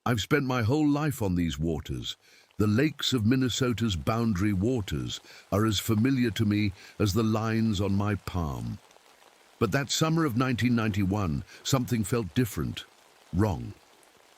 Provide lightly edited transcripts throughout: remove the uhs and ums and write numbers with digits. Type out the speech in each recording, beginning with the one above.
I've spent my whole life on these waters. The lakes of Minnesota's boundary waters are as familiar to me as the lines on my palm. But that summer of 1991, something felt different, wrong.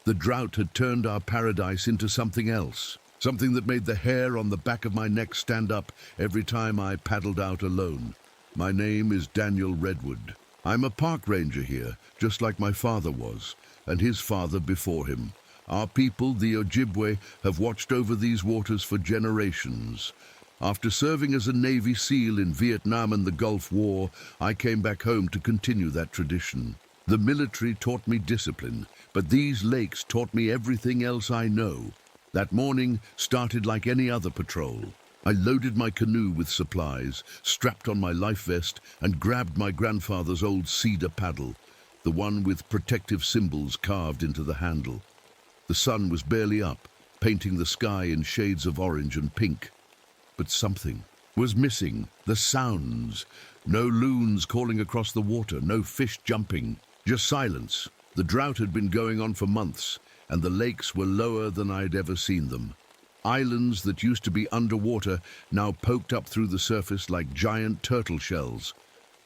The drought had turned our paradise into something else, something that made the hair on the back of my neck stand up every time I paddled out alone. My name is Daniel Redwood. I'm a park ranger here, just like my father was, and his father before him. Our people, the Ojibwe, have watched over these waters for generations. After serving as a Navy SEAL in Vietnam and the Gulf War, I came back home to continue that tradition. The military taught me discipline, but these lakes taught me everything else I know. That morning started like any other patrol. I loaded my canoe with supplies, strapped on my life vest, and grabbed my grandfather's old cedar paddle, the one with protective symbols carved into the handle. The sun was barely up, painting the sky in shades of orange and pink. But something was missing. The sounds. No loons calling across the water, no fish jumping, just silence. The drought had been going on for months, and the lakes were lower than I'd ever seen them. Islands that used to be underwater now poked up through the surface like giant turtle shells.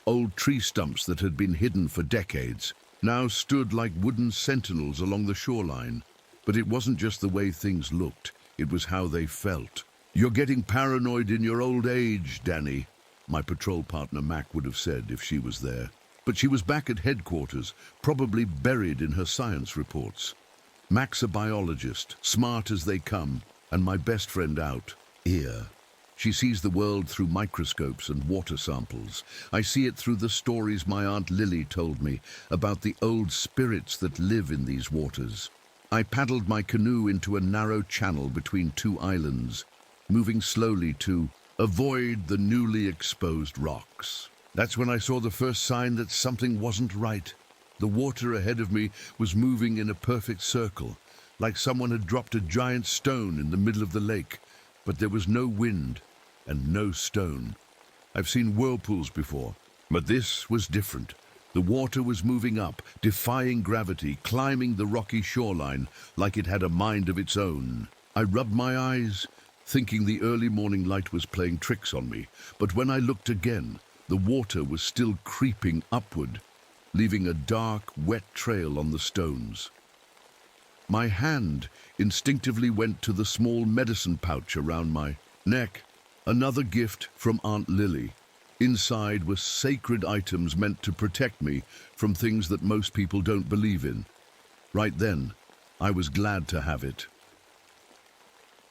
Old tree stumps that had been hidden for decades now stood like wooden sentinels along the shoreline. But it wasn't just the way things looked, it was how they felt. "You're getting paranoid in your old age, Danny," my patrol partner Mac would have said if she was there. But she was back at headquarters, probably buried in her science reports. Mac's a biologist, smart as they come, and my best friend out here. She sees the world through microscopes and water samples. I see it through the stories my Aunt Lily told me about the old spirits that live in these waters. I paddled my canoe into a narrow channel between two islands, moving slowly to avoid the newly exposed rocks. That's when I saw the first sign that something wasn't right. The water ahead of me was moving in a perfect circle, like someone had dropped a giant stone in the middle of the lake, but there was no wind and no stone. I've seen whirlpools before, but this was different. The water was moving up, defying gravity, climbing the rocky shoreline like it had a mind of its own. I rubbed my eyes, thinking the early morning light was playing tricks on me, but when I looked again, the water was still creeping upward, leaving a dark, wet trail on the stones. My hand instinctively went to the small medicine pouch around my neck, another gift from Aunt Lily. Inside were sacred items meant to protect me from things that most people don't believe in. Right then, I was glad to have it.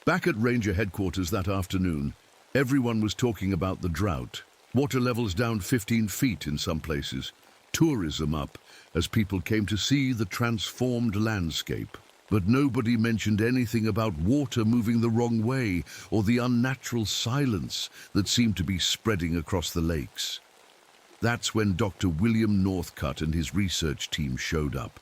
Back at Ranger headquarters that afternoon, everyone was talking about the drought. Water levels down 15 feet in some places. Tourism up as people came to see the transformed landscape. But nobody mentioned anything about water moving the wrong way or the unnatural silence that seemed to be spreading across the lakes. That's when Dr. William Northcutt and his research team showed up.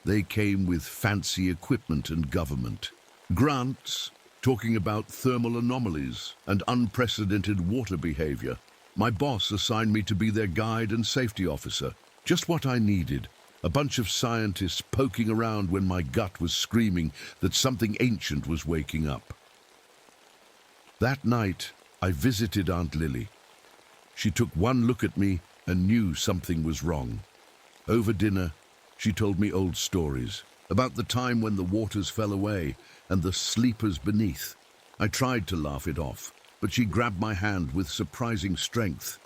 They came with fancy equipment and government grants, talking about thermal anomalies and unprecedented water behavior. My boss assigned me to be their guide and safety officer, just what I needed. A bunch of scientists poking around when my gut was screaming that something ancient was waking up. That night, I visited Aunt Lily. She took one look at me and knew something was wrong. Over dinner, she told me old stories about the time when the waters fell away and the sleepers beneath. I tried to laugh it off, but she grabbed my hand with surprising strength.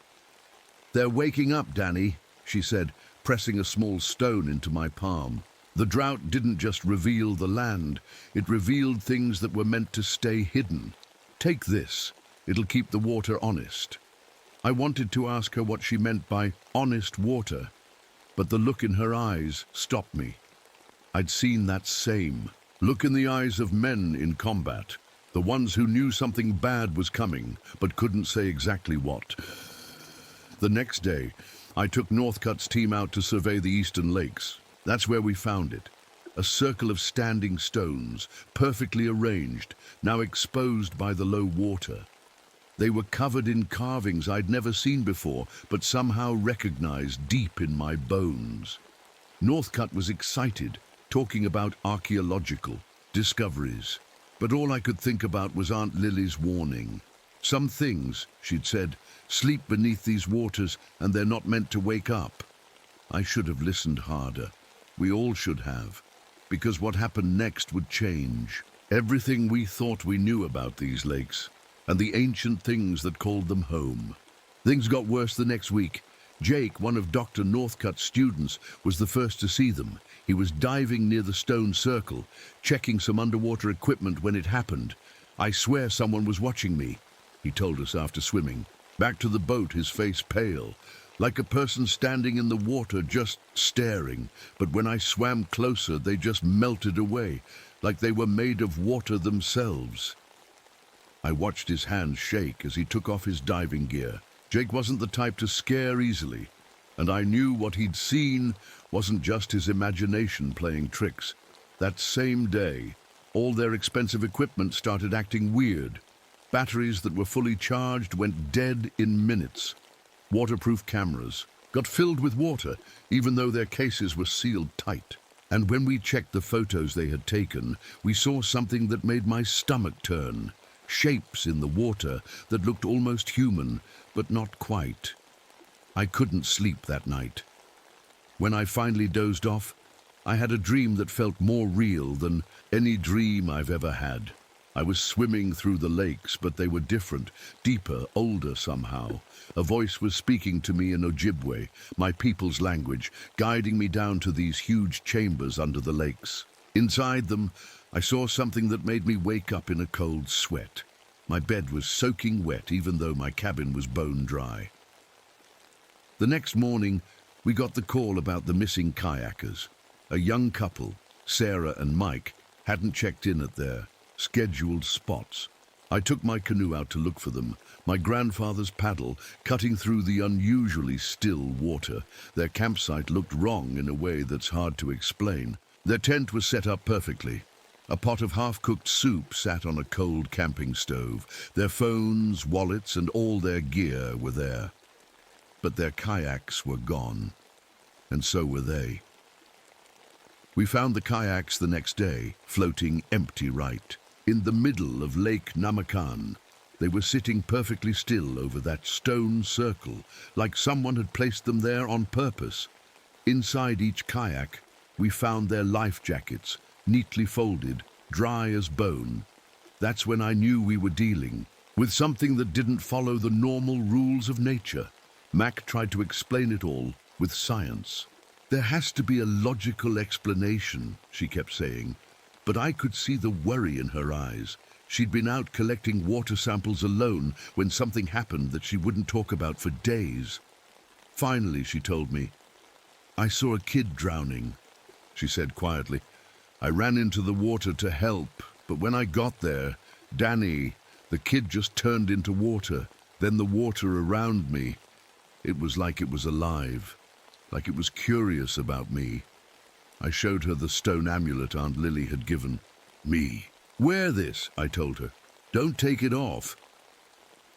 "They're waking up, Danny," she said, pressing a small stone into my palm. The drought didn't just reveal the land, it revealed things that were meant to stay hidden. "Take this, it'll keep the water honest." I wanted to ask her what she meant by honest water, but the look in her eyes stopped me. I'd seen that same look in the eyes of men in combat, the ones who knew something bad was coming, but couldn't say exactly what. The next day, I took Northcutt's team out to survey the eastern lakes. That's where we found it. A circle of standing stones, perfectly arranged, now exposed by the low water. They were covered in carvings I'd never seen before, but somehow recognized deep in my bones. Northcutt was excited. talking about archaeological discoveries. But all I could think about was Aunt Lily's warning. Some things, she'd said, sleep beneath these waters and they're not meant to wake up. I should have listened harder. We all should have. Because what happened next would change everything we thought we knew about these lakes and the ancient things that called them home. Things got worse the next week. Jake, one of Dr. Northcutt's students, was the first to see them. He was diving near the stone circle, checking some underwater equipment when it happened. "I swear someone was watching me," he told us after swimming. Back to the boat, his face pale, like a person standing in the water just staring. But when I swam closer, they just melted away, like they were made of water themselves. I watched his hands shake as he took off his diving gear. Jake wasn't the type to scare easily, and I knew what he'd seen wasn't just his imagination playing tricks. That same day, all their expensive equipment started acting weird. Batteries that were fully charged went dead in minutes. Waterproof cameras got filled with water, even though their cases were sealed tight. And when we checked the photos they had taken, we saw something that made my stomach turn. Shapes in the water that looked almost human, but not quite. I couldn't sleep that night. When I finally dozed off, I had a dream that felt more real than any dream I've ever had. I was swimming through the lakes, but they were different, deeper, older somehow. A voice was speaking to me in Ojibwe, my people's language, guiding me down to these huge chambers under the lakes. Inside them, I saw something that made me wake up in a cold sweat. My bed was soaking wet, even though my cabin was bone dry. The next morning, we got the call about the missing kayakers. A young couple, Sarah and Mike, hadn't checked in at their scheduled spots. I took my canoe out to look for them, my grandfather's paddle cutting through the unusually still water. Their campsite looked wrong in a way that's hard to explain. Their tent was set up perfectly. A pot of half-cooked soup sat on a cold camping stove. Their phones, wallets, and all their gear were there. But their kayaks were gone, and so were they. We found the kayaks the next day, floating empty right. In the middle of Lake Namakan, they were sitting perfectly still over that stone circle, like someone had placed them there on purpose. Inside each kayak, we found their life jackets, neatly folded, dry as bone. That's when I knew we were dealing with something that didn't follow the normal rules of nature. Mac tried to explain it all with science. "There has to be a logical explanation," she kept saying. But I could see the worry in her eyes. She'd been out collecting water samples alone when something happened that she wouldn't talk about for days. Finally, she told me, "I saw a kid drowning," she said quietly. "I ran into the water to help, but when I got there, Danny, the kid just turned into water. Then the water around me, it was like it was alive, like it was curious about me." I showed her the stone amulet Aunt Lily had given me. "Wear this," I told her. "Don't take it off."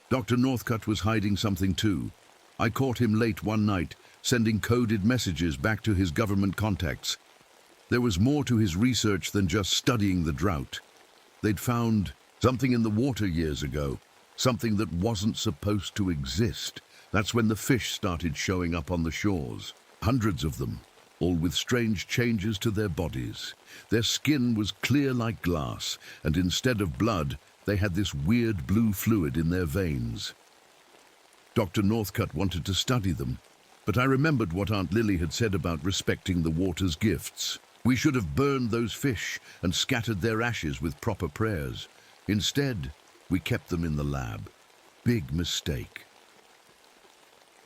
Dr. Northcutt was hiding something too. I caught him late one night, sending coded messages back to his government contacts. There was more to his research than just studying the drought. They'd found something in the water years ago, something that wasn't supposed to exist. That's when the fish started showing up on the shores. Hundreds of them, all with strange changes to their bodies. Their skin was clear like glass, and instead of blood, they had this weird blue fluid in their veins. Dr. Northcutt wanted to study them, but I remembered what Aunt Lily had said about respecting the water's gifts. We should have burned those fish and scattered their ashes with proper prayers. Instead, we kept them in the lab. Big mistake.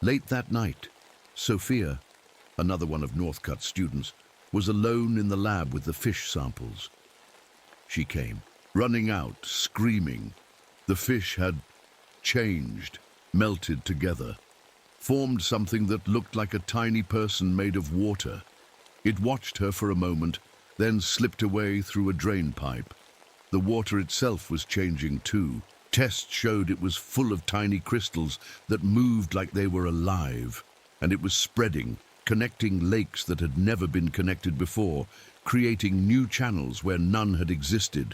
Late that night, Sophia, another one of Northcutt's students, was alone in the lab with the fish samples. She came, running out, screaming. The fish had changed, melted together, formed something that looked like a tiny person made of water. It watched her for a moment, then slipped away through a drain pipe. The water itself was changing too. Tests showed it was full of tiny crystals that moved like they were alive, and it was spreading, connecting lakes that had never been connected before, creating new channels where none had existed.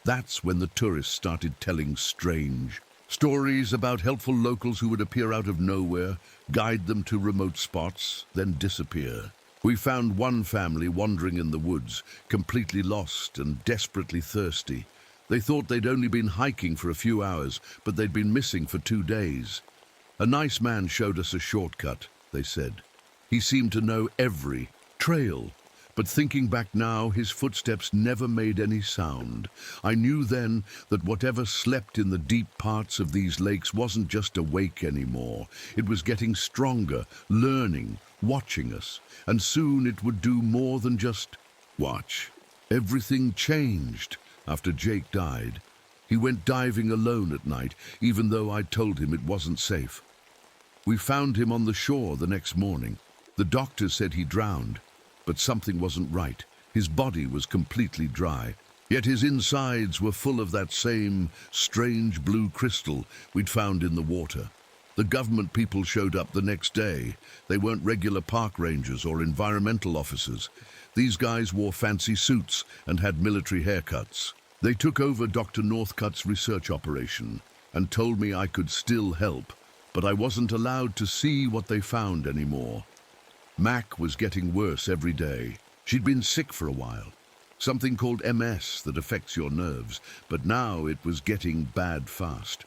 That's when the tourists started telling strange stories about helpful locals who would appear out of nowhere, guide them to remote spots, then disappear. We found one family wandering in the woods, completely lost and desperately thirsty. They thought they'd only been hiking for a few hours, but they'd been missing for 2 days. A nice man showed us a shortcut, they said. He seemed to know every trail, but thinking back now, his footsteps never made any sound. I knew then that whatever slept in the deep parts of these lakes wasn't just awake anymore. It was getting stronger, learning, watching us, and soon it would do more than just watch. Everything changed after Jake died. He went diving alone at night, even though I'd told him it wasn't safe. We found him on the shore the next morning. The doctor said he drowned, but something wasn't right. His body was completely dry, yet his insides were full of that same strange blue crystal we'd found in the water. The government people showed up the next day. They weren't regular park rangers or environmental officers. These guys wore fancy suits and had military haircuts. They took over Dr. Northcutt's research operation and told me I could still help, but I wasn't allowed to see what they found anymore. Mac was getting worse every day. She'd been sick for a while, something called MS that affects your nerves, but now it was getting bad fast.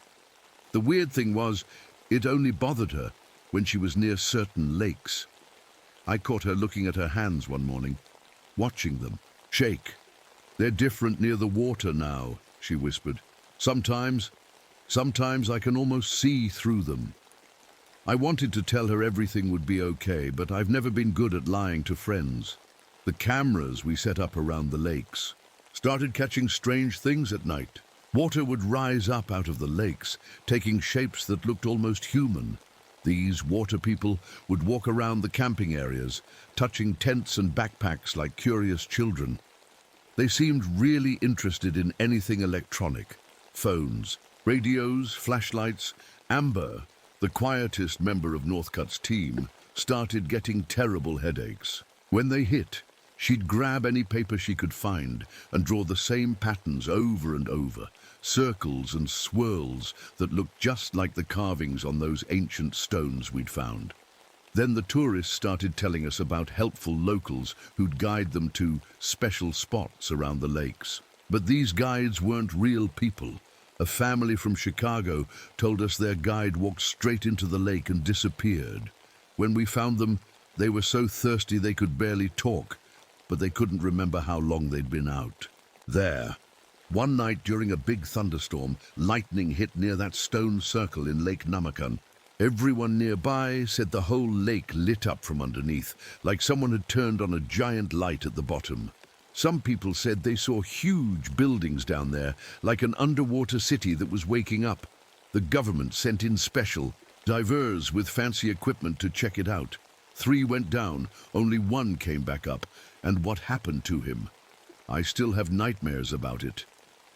The weird thing was, it only bothered her when she was near certain lakes. I caught her looking at her hands one morning, watching them shake. "They're different near the water now," she whispered. Sometimes I can almost see through them." I wanted to tell her everything would be okay, but I've never been good at lying to friends. The cameras we set up around the lakes started catching strange things at night. Water would rise up out of the lakes, taking shapes that looked almost human. These water people would walk around the camping areas, touching tents and backpacks like curious children. They seemed really interested in anything electronic: phones, radios, flashlights. Amber, the quietest member of Northcutt's team, started getting terrible headaches. When they hit, she'd grab any paper she could find and draw the same patterns over and over, circles and swirls that looked just like the carvings on those ancient stones we'd found. Then the tourists started telling us about helpful locals who'd guide them to special spots around the lakes. But these guides weren't real people. A family from Chicago told us their guide walked straight into the lake and disappeared. When we found them, they were so thirsty they could barely talk, but they couldn't remember how long they'd been out. There, one night during a big thunderstorm, lightning hit near that stone circle in Lake Namakan. Everyone nearby said the whole lake lit up from underneath, like someone had turned on a giant light at the bottom. Some people said they saw huge buildings down there, like an underwater city that was waking up. The government sent in special divers with fancy equipment to check it out. 3 went down, only 1 came back up. And what happened to him? I still have nightmares about it.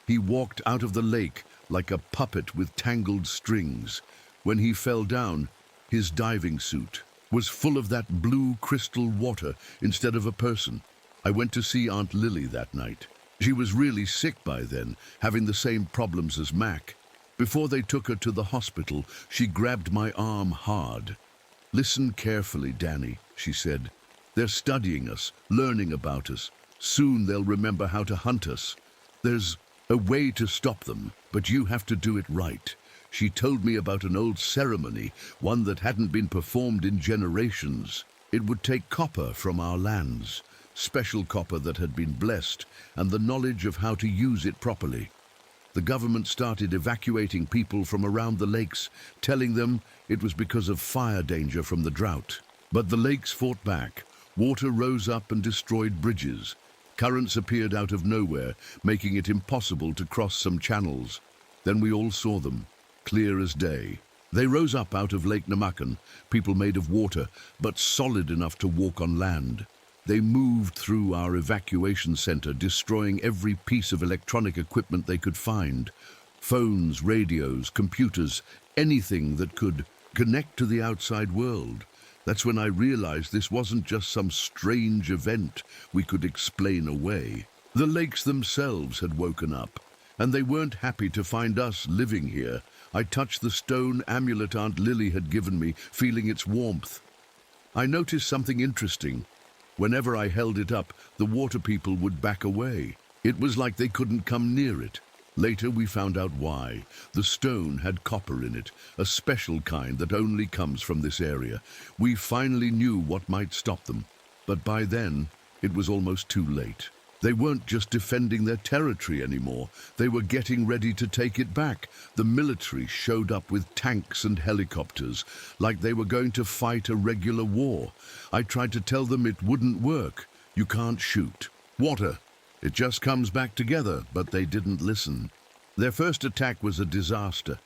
He walked out of the lake like a puppet with tangled strings. When he fell down, his diving suit was full of that blue crystal water instead of a person. I went to see Aunt Lily that night. She was really sick by then, having the same problems as Mac. Before they took her to the hospital, she grabbed my arm hard. "Listen carefully, Danny," she said. "They're studying us, learning about us. Soon they'll remember how to hunt us. There's a way to stop them, but you have to do it right." She told me about an old ceremony, one that hadn't been performed in generations. It would take copper from our lands, special copper that had been blessed, and the knowledge of how to use it properly. The government started evacuating people from around the lakes, telling them it was because of fire danger from the drought. But the lakes fought back. Water rose up and destroyed bridges. Currents appeared out of nowhere, making it impossible to cross some channels. Then we all saw them, clear as day. They rose up out of Lake Namakan, people made of water, but solid enough to walk on land. They moved through our evacuation center, destroying every piece of electronic equipment they could find. Phones, radios, computers, anything that could connect to the outside world. That's when I realized this wasn't just some strange event we could explain away. The lakes themselves had woken up, and they weren't happy to find us living here. I touched the stone amulet Aunt Lily had given me, feeling its warmth. I noticed something interesting. Whenever I held it up, the water people would back away. It was like they couldn't come near it. Later we found out why. The stone had copper in it, a special kind that only comes from this area. We finally knew what might stop them, but by then it was almost too late. They weren't just defending their territory anymore, they were getting ready to take it back. The military showed up with tanks and helicopters, like they were going to fight a regular war. I tried to tell them it wouldn't work. You can't shoot water. It just comes back together, but they didn't listen. Their first attack was a disaster.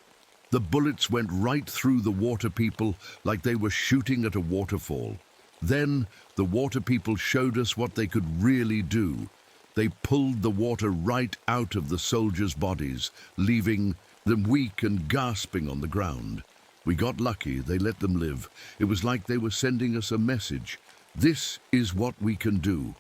The bullets went right through the water people like they were shooting at a waterfall. Then the water people showed us what they could really do. They pulled the water right out of the soldiers' bodies, leaving them weak and gasping on the ground. We got lucky, they let them live. It was like they were sending us a message. This is what we can do.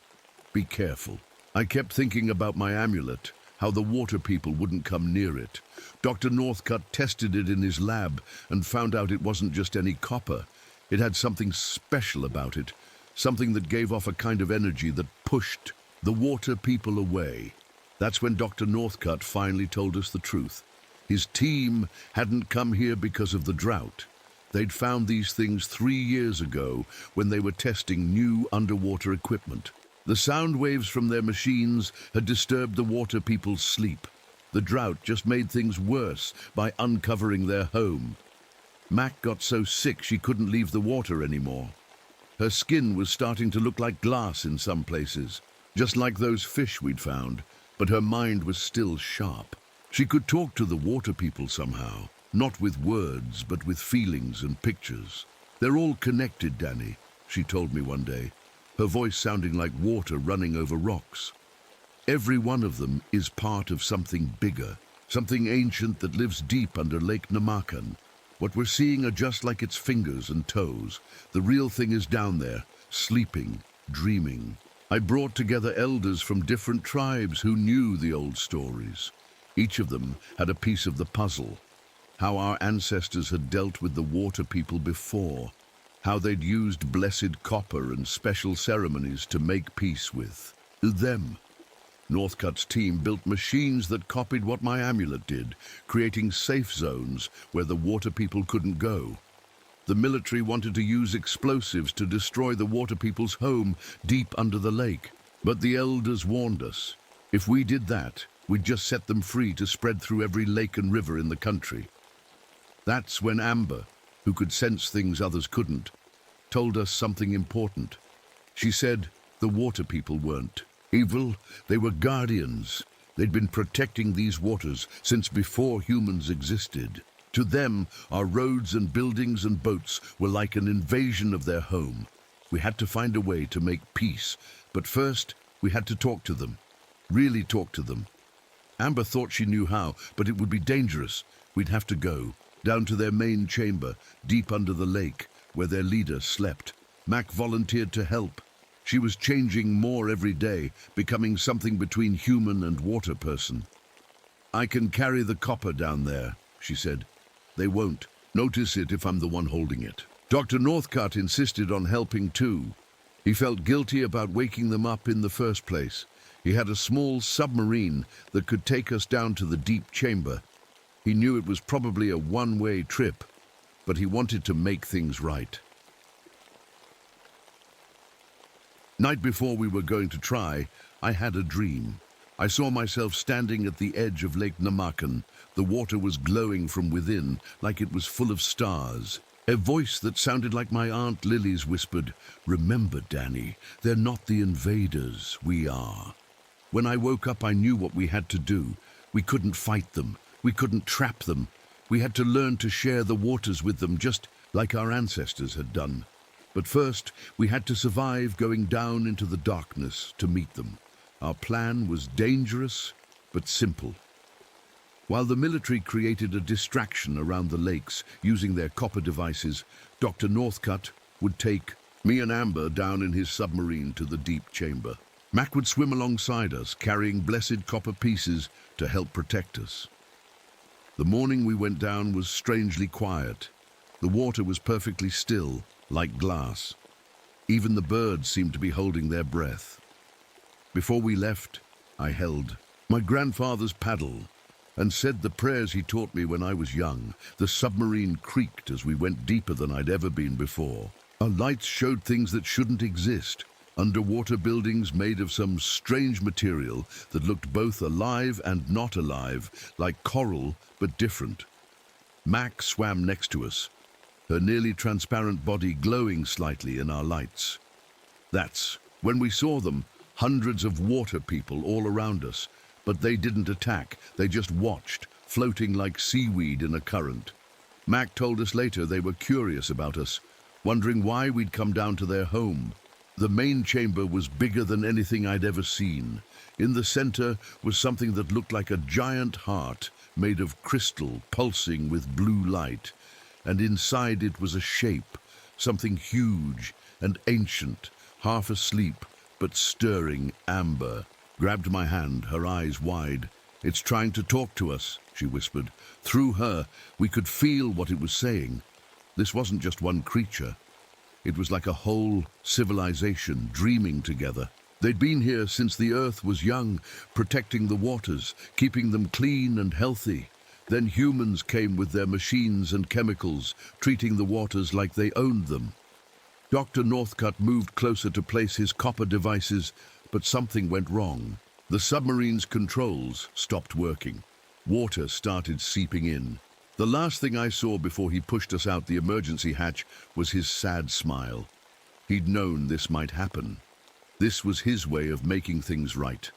Be careful. I kept thinking about my amulet, how the water people wouldn't come near it. Dr. Northcutt tested it in his lab and found out it wasn't just any copper. It had something special about it, something that gave off a kind of energy that pushed the water people away. That's when Dr. Northcutt finally told us the truth. His team hadn't come here because of the drought. They'd found these things 3 years ago when they were testing new underwater equipment. The sound waves from their machines had disturbed the water people's sleep. The drought just made things worse by uncovering their home. Mac got so sick she couldn't leave the water anymore. Her skin was starting to look like glass in some places, just like those fish we'd found, but her mind was still sharp. She could talk to the water people somehow, not with words, but with feelings and pictures. They're all connected, Danny, she told me one day, her voice sounding like water running over rocks. Every one of them is part of something bigger, something ancient that lives deep under Lake Namakan. What we're seeing are just like its fingers and toes. The real thing is down there, sleeping, dreaming. I brought together elders from different tribes who knew the old stories. Each of them had a piece of the puzzle. How our ancestors had dealt with the water people before. How they'd used blessed copper and special ceremonies to make peace with them. Northcutt's team built machines that copied what my amulet did, creating safe zones where the water people couldn't go. The military wanted to use explosives to destroy the water people's home deep under the lake. But the elders warned us. If we did that, we'd just set them free to spread through every lake and river in the country. That's when Amber, who could sense things others couldn't, told us something important. She said the water people weren't evil, they were guardians. They'd been protecting these waters since before humans existed. To them, our roads and buildings and boats were like an invasion of their home. We had to find a way to make peace, but first we had to talk to them, really talk to them. Amber thought she knew how, but it would be dangerous. We'd have to go down to their main chamber, deep under the lake, where their leader slept. Mac volunteered to help. She was changing more every day, becoming something between human and water person. I can carry the copper down there, she said. They won't notice it if I'm the one holding it. Dr. Northcutt insisted on helping too. He felt guilty about waking them up in the first place. He had a small submarine that could take us down to the deep chamber. He knew it was probably a one-way trip, but he wanted to make things right. Night before we were going to try, I had a dream. I saw myself standing at the edge of Lake Namakan. The water was glowing from within, like it was full of stars. A voice that sounded like my Aunt Lily's whispered, "Remember, Danny, they're not the invaders, we are." When I woke up, I knew what we had to do. We couldn't fight them. We couldn't trap them. We had to learn to share the waters with them, just like our ancestors had done. But first, we had to survive going down into the darkness to meet them. Our plan was dangerous, but simple. While the military created a distraction around the lakes using their copper devices, Dr. Northcutt would take me and Amber down in his submarine to the deep chamber. Mac would swim alongside us, carrying blessed copper pieces to help protect us. The morning we went down was strangely quiet. The water was perfectly still, like glass. Even the birds seemed to be holding their breath. Before we left, I held my grandfather's paddle and said the prayers he taught me when I was young. The submarine creaked as we went deeper than I'd ever been before. Our lights showed things that shouldn't exist. Underwater buildings made of some strange material that looked both alive and not alive, like coral but different. Mac swam next to us, her nearly transparent body glowing slightly in our lights. That's when we saw them, hundreds of water people all around us, but they didn't attack, they just watched, floating like seaweed in a current. Mac told us later they were curious about us, wondering why we'd come down to their home. The main chamber was bigger than anything I'd ever seen. In the center was something that looked like a giant heart made of crystal pulsing with blue light, and inside it was a shape, something huge and ancient, half asleep but stirring. Amber grabbed my hand, her eyes wide. "It's trying to talk to us," she whispered. Through her, we could feel what it was saying. This wasn't just one creature. It was like a whole civilization dreaming together. They'd been here since the earth was young, protecting the waters, keeping them clean and healthy. Then humans came with their machines and chemicals, treating the waters like they owned them. Dr. Northcutt moved closer to place his copper devices, but something went wrong. The submarine's controls stopped working. Water started seeping in. The last thing I saw before he pushed us out the emergency hatch was his sad smile. He'd known this might happen. This was his way of making things right.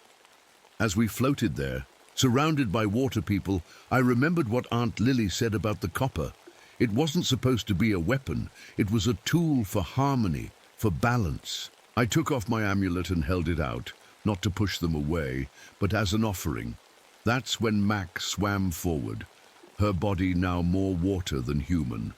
As we floated there, surrounded by water people, I remembered what Aunt Lily said about the copper. It wasn't supposed to be a weapon. It was a tool for harmony, for balance. I took off my amulet and held it out, not to push them away, but as an offering. That's when Mac swam forward, her body now more water than human.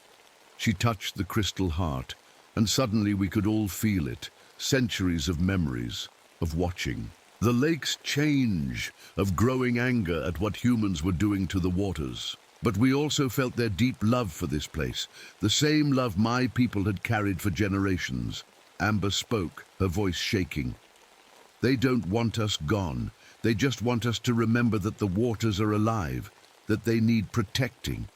She touched the crystal heart, and suddenly we could all feel it, centuries of memories, of watching. The lake's change, of growing anger at what humans were doing to the waters. But we also felt their deep love for this place, the same love my people had carried for generations. Amber spoke, her voice shaking. "They don't want us gone. They just want us to remember that the waters are alive, that they need protecting."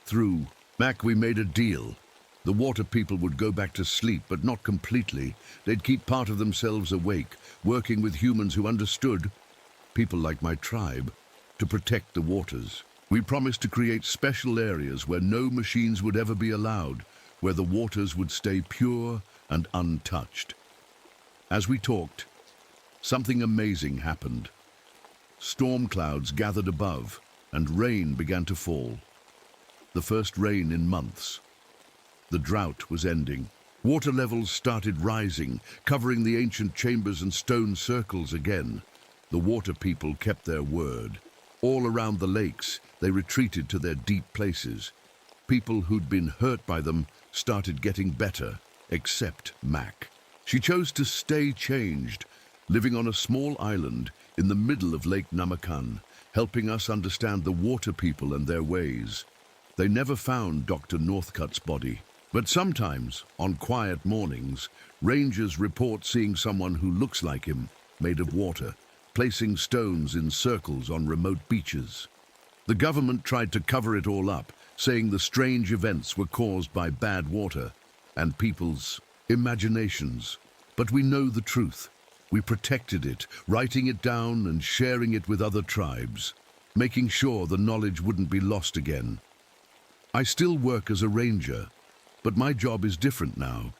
Through Mac, we made a deal. The water people would go back to sleep, but not completely. They'd keep part of themselves awake, working with humans who understood, people like my tribe, to protect the waters. We promised to create special areas where no machines would ever be allowed, where the waters would stay pure and untouched. As we talked, something amazing happened. Storm clouds gathered above, and rain began to fall. The first rain in months. The drought was ending. Water levels started rising, covering the ancient chambers and stone circles again. The water people kept their word. All around the lakes, they retreated to their deep places. People who'd been hurt by them started getting better, except Mac. She chose to stay changed, living on a small island in the middle of Lake Namakan, helping us understand the water people and their ways. They never found Dr. Northcutt's body, but sometimes, on quiet mornings, rangers report seeing someone who looks like him, made of water, placing stones in circles on remote beaches. The government tried to cover it all up, saying the strange events were caused by bad water and people's imaginations. But we know the truth. We protected it, writing it down and sharing it with other tribes, making sure the knowledge wouldn't be lost again. I still work as a ranger, but my job is different now.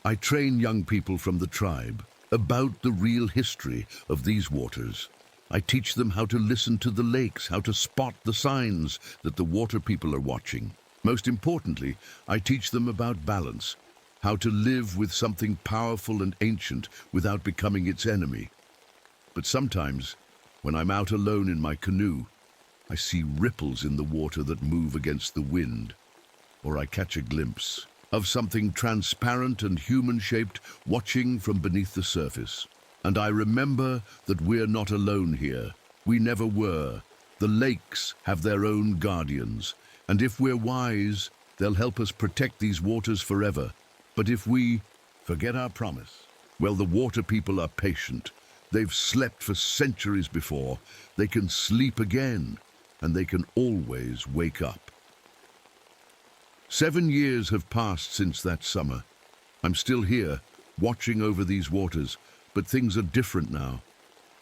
I train young people from the tribe about the real history of these waters. I teach them how to listen to the lakes, how to spot the signs that the water people are watching. Most importantly, I teach them about balance, how to live with something powerful and ancient without becoming its enemy. But sometimes, when I'm out alone in my canoe, I see ripples in the water that move against the wind, or I catch a glimpse of something transparent and human-shaped watching from beneath the surface. And I remember that we're not alone here. We never were. The lakes have their own guardians, and if we're wise, they'll help us protect these waters forever. But if we forget our promise, well, the water people are patient. They've slept for centuries before. They can sleep again, and they can always wake up. 7 years have passed since that summer. I'm still here, watching over these waters, but things are different now.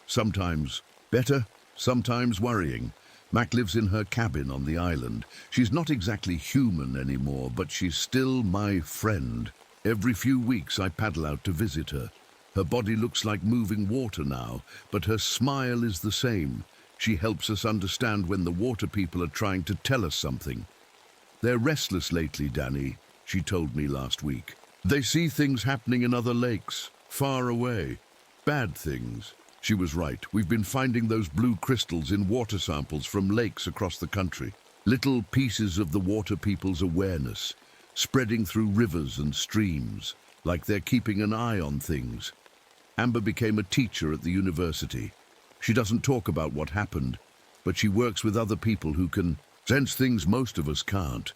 Sometimes better, sometimes worrying. Mac lives in her cabin on the island. She's not exactly human anymore, but she's still my friend. Every few weeks I paddle out to visit her. Her body looks like moving water now, but her smile is the same. She helps us understand when the water people are trying to tell us something. They're restless lately, Danny, she told me last week. They see things happening in other lakes, far away. Bad things. She was right. We've been finding those blue crystals in water samples from lakes across the country. Little pieces of the water people's awareness, spreading through rivers and streams, like they're keeping an eye on things. Amber became a teacher at the university. She doesn't talk about what happened, but she works with other people who can sense things most of us can't.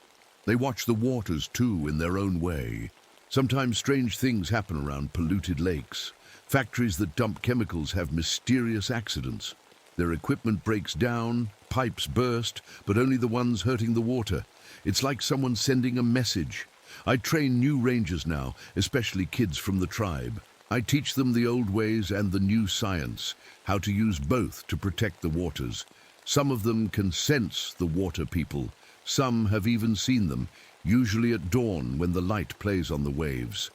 They watch the waters too in their own way. Sometimes strange things happen around polluted lakes. Factories that dump chemicals have mysterious accidents. Their equipment breaks down, pipes burst, but only the ones hurting the water. It's like someone sending a message. I train new rangers now, especially kids from the tribe. I teach them the old ways and the new science, how to use both to protect the waters. Some of them can sense the water people. Some have even seen them, usually at dawn when the light plays on the waves.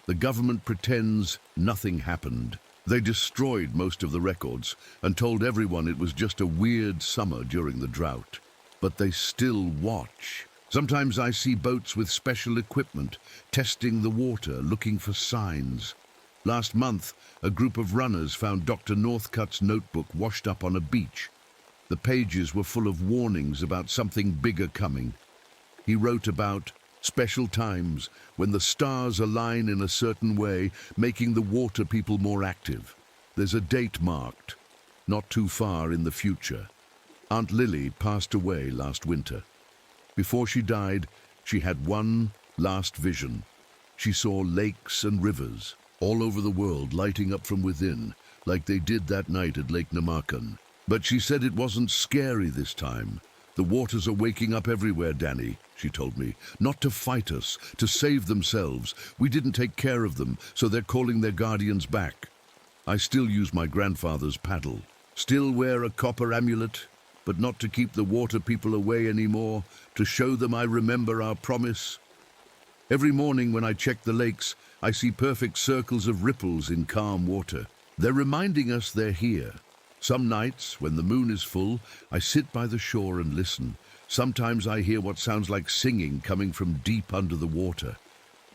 The government pretends nothing happened. They destroyed most of the records and told everyone it was just a weird summer during the drought. But they still watch. Sometimes I see boats with special equipment, testing the water, looking for signs. Last month, a group of runners found Dr. Northcutt's notebook washed up on a beach. The pages were full of warnings about something bigger coming. He wrote about special times when the stars align in a certain way, making the water people more active. There's a date marked, not too far in the future. Aunt Lily passed away last winter. Before she died, she had one last vision. She saw lakes and rivers all over the world lighting up from within, like they did that night at Lake Namakan. But she said it wasn't scary this time. The waters are waking up everywhere, Danny, she told me. Not to fight us, to save themselves. We didn't take care of them, so they're calling their guardians back. I still use my grandfather's paddle. Still wear a copper amulet, but not to keep the water people away anymore, to show them I remember our promise. Every morning when I check the lakes, I see perfect circles of ripples in calm water. They're reminding us they're here. Some nights, when the moon is full, I sit by the shore and listen. Sometimes I hear what sounds like singing coming from deep under the water.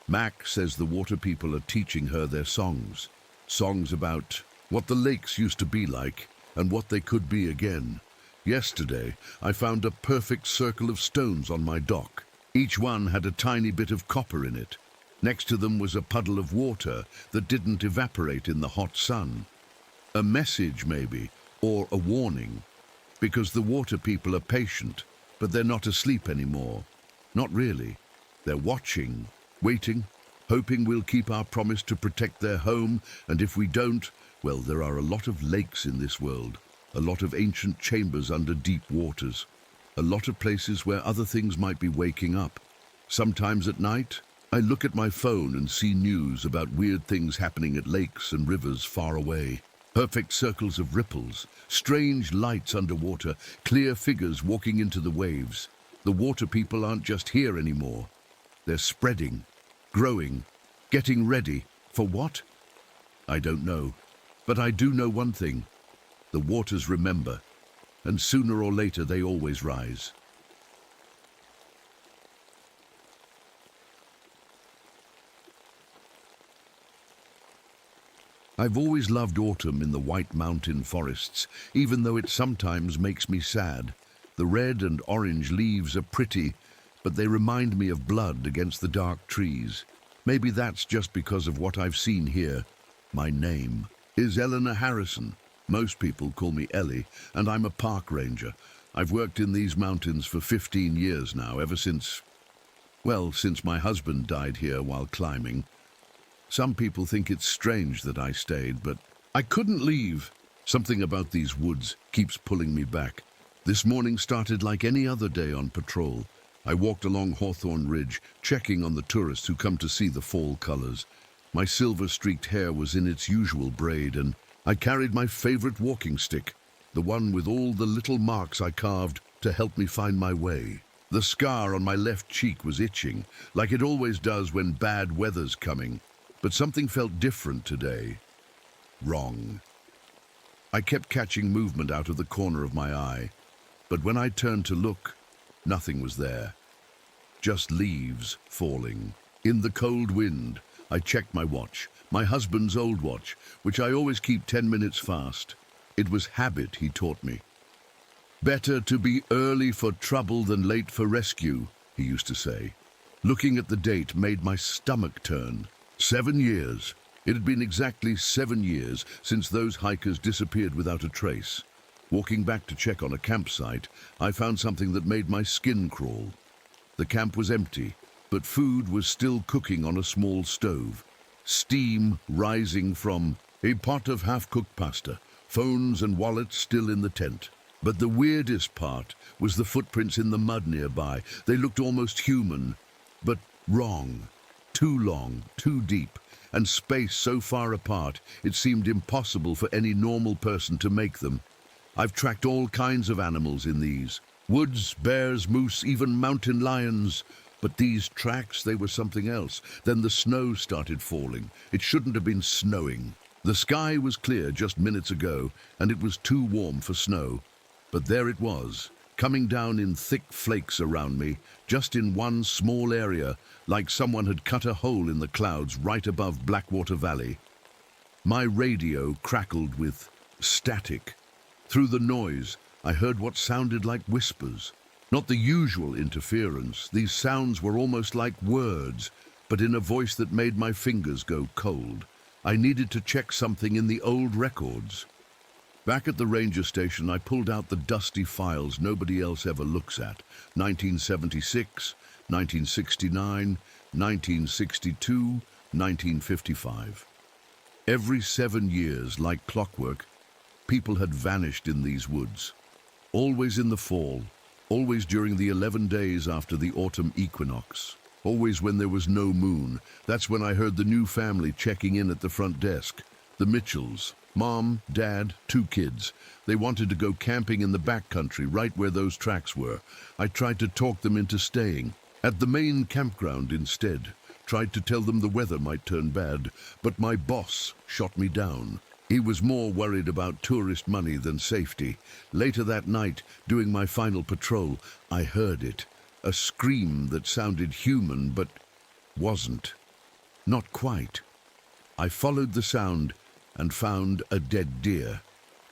Mac says the water people are teaching her their songs. Songs about what the lakes used to be like and what they could be again. Yesterday, I found a perfect circle of stones on my dock. Each one had a tiny bit of copper in it. Next to them was a puddle of water that didn't evaporate in the hot sun. A message, maybe, or a warning, because the water people are patient, but they're not asleep anymore. Not really. They're watching, waiting, hoping we'll keep our promise to protect their home, and if we don't, well, there are a lot of lakes in this world, a lot of ancient chambers under deep waters, a lot of places where other things might be waking up. Sometimes at night, I look at my phone and see news about weird things happening at lakes and rivers far away. Perfect circles of ripples, strange lights underwater, clear figures walking into the waves. The water people aren't just here anymore. They're spreading, growing, getting ready. For what? I don't know. But I do know one thing. The waters remember, and sooner or later they always rise. I've always loved autumn in the White Mountain forests, even though it sometimes makes me sad. The red and orange leaves are pretty, but they remind me of blood against the dark trees. Maybe that's just because of what I've seen here. My name is Eleanor Harrison. Most people call me Ellie, and I'm a park ranger. I've worked in these mountains for 15 years now, ever since my husband died here while climbing. Some people think it's strange that I stayed, but I couldn't leave. Something about these woods keeps pulling me back. This morning started like any other day on patrol. I walked along Hawthorne Ridge, checking on the tourists who come to see the fall colors. My silver-streaked hair was in its usual braid, and I carried my favorite walking stick, the one with all the little marks I carved to help me find my way. The scar on my left cheek was itching, like it always does when bad weather's coming. But something felt different today. Wrong. I kept catching movement out of the corner of my eye, but when I turned to look, nothing was there. Just leaves falling. In the cold wind, I checked my watch, my husband's old watch, which I always keep 10 minutes fast. It was habit, he taught me. Better to be early for trouble than late for rescue, he used to say. Looking at the date made my stomach turn. 7 years. It had been exactly 7 years since those hikers disappeared without a trace. Walking back to check on a campsite, I found something that made my skin crawl. The camp was empty, but food was still cooking on a small stove. Steam rising from a pot of half-cooked pasta, phones and wallets still in the tent. But the weirdest part was the footprints in the mud nearby. They looked almost human, but wrong. Too long, too deep, and spaced so far apart it seemed impossible for any normal person to make them. I've tracked all kinds of animals in these. Woods, bears, moose, even mountain lions. But these tracks, they were something else. Then the snow started falling. It shouldn't have been snowing. The sky was clear just minutes ago, and it was too warm for snow. But there it was, coming down in thick flakes around me, just in one small area, like someone had cut a hole in the clouds right above Blackwater Valley. My radio crackled with static. Through the noise, I heard what sounded like whispers. Not the usual interference. These sounds were almost like words, but in a voice that made my fingers go cold. I needed to check something in the old records. Back at the ranger station, I pulled out the dusty files nobody else ever looks at. 1976, 1969, 1962, 1955. Every 7 years, like clockwork, people had vanished in these woods. Always in the fall, always during the 11 days after the autumn equinox. Always when there was no moon. That's when I heard the new family checking in at the front desk. The Mitchells. Mom, Dad, 2 kids. They wanted to go camping in the backcountry, right where those tracks were. I tried to talk them into staying at the main campground instead. Tried to tell them the weather might turn bad, but my boss shot me down. He was more worried about tourist money than safety. Later that night, doing my final patrol, I heard it. A scream that sounded human, but wasn't. Not quite. I followed the sound and found a dead deer.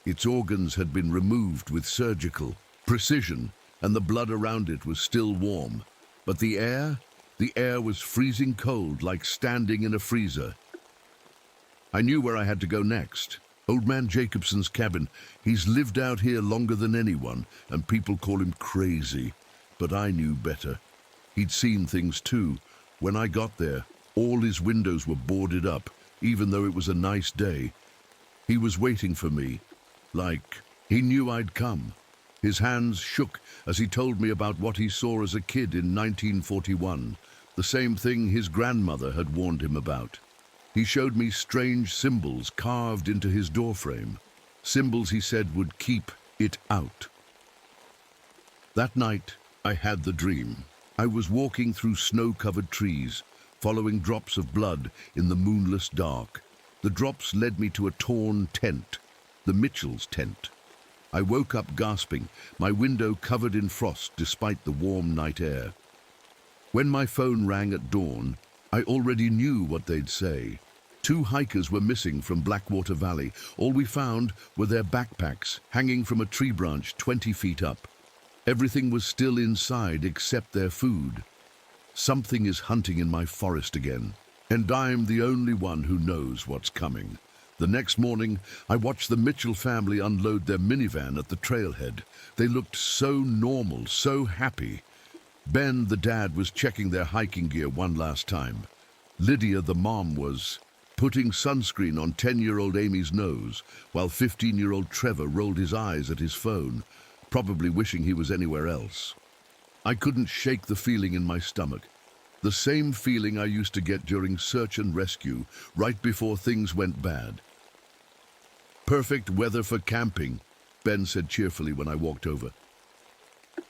Its organs had been removed with surgical precision, and the blood around it was still warm. But the air was freezing cold, like standing in a freezer. I knew where I had to go next. Old Man Jacobson's cabin. He's lived out here longer than anyone, and people call him crazy. But I knew better. He'd seen things too. When I got there, all his windows were boarded up, even though it was a nice day. He was waiting for me, like he knew I'd come. His hands shook as he told me about what he saw as a kid in 1941, the same thing his grandmother had warned him about. He showed me strange symbols carved into his doorframe, symbols he said would keep it out. That night, I had the dream. I was walking through snow-covered trees, following drops of blood in the moonless dark. The drops led me to a torn tent, the Mitchells' tent. I woke up gasping, my window covered in frost despite the warm night air. When my phone rang at dawn, I already knew what they'd say. 2 hikers were missing from Blackwater Valley. All we found were their backpacks hanging from a tree branch 20 feet up. Everything was still inside except their food. Something is hunting in my forest again, and I'm the only one who knows what's coming. The next morning, I watched the Mitchell family unload their minivan at the trailhead. They looked so normal, so happy. Ben, the dad, was checking their hiking gear one last time. Lydia, the mom, was putting sunscreen on 10-year-old Amy's nose, while 15-year-old Trevor rolled his eyes at his phone, probably wishing he was anywhere else. I couldn't shake the feeling in my stomach. The same feeling I used to get during search and rescue, right before things went bad. "Perfect weather for camping," Ben said cheerfully when I walked over.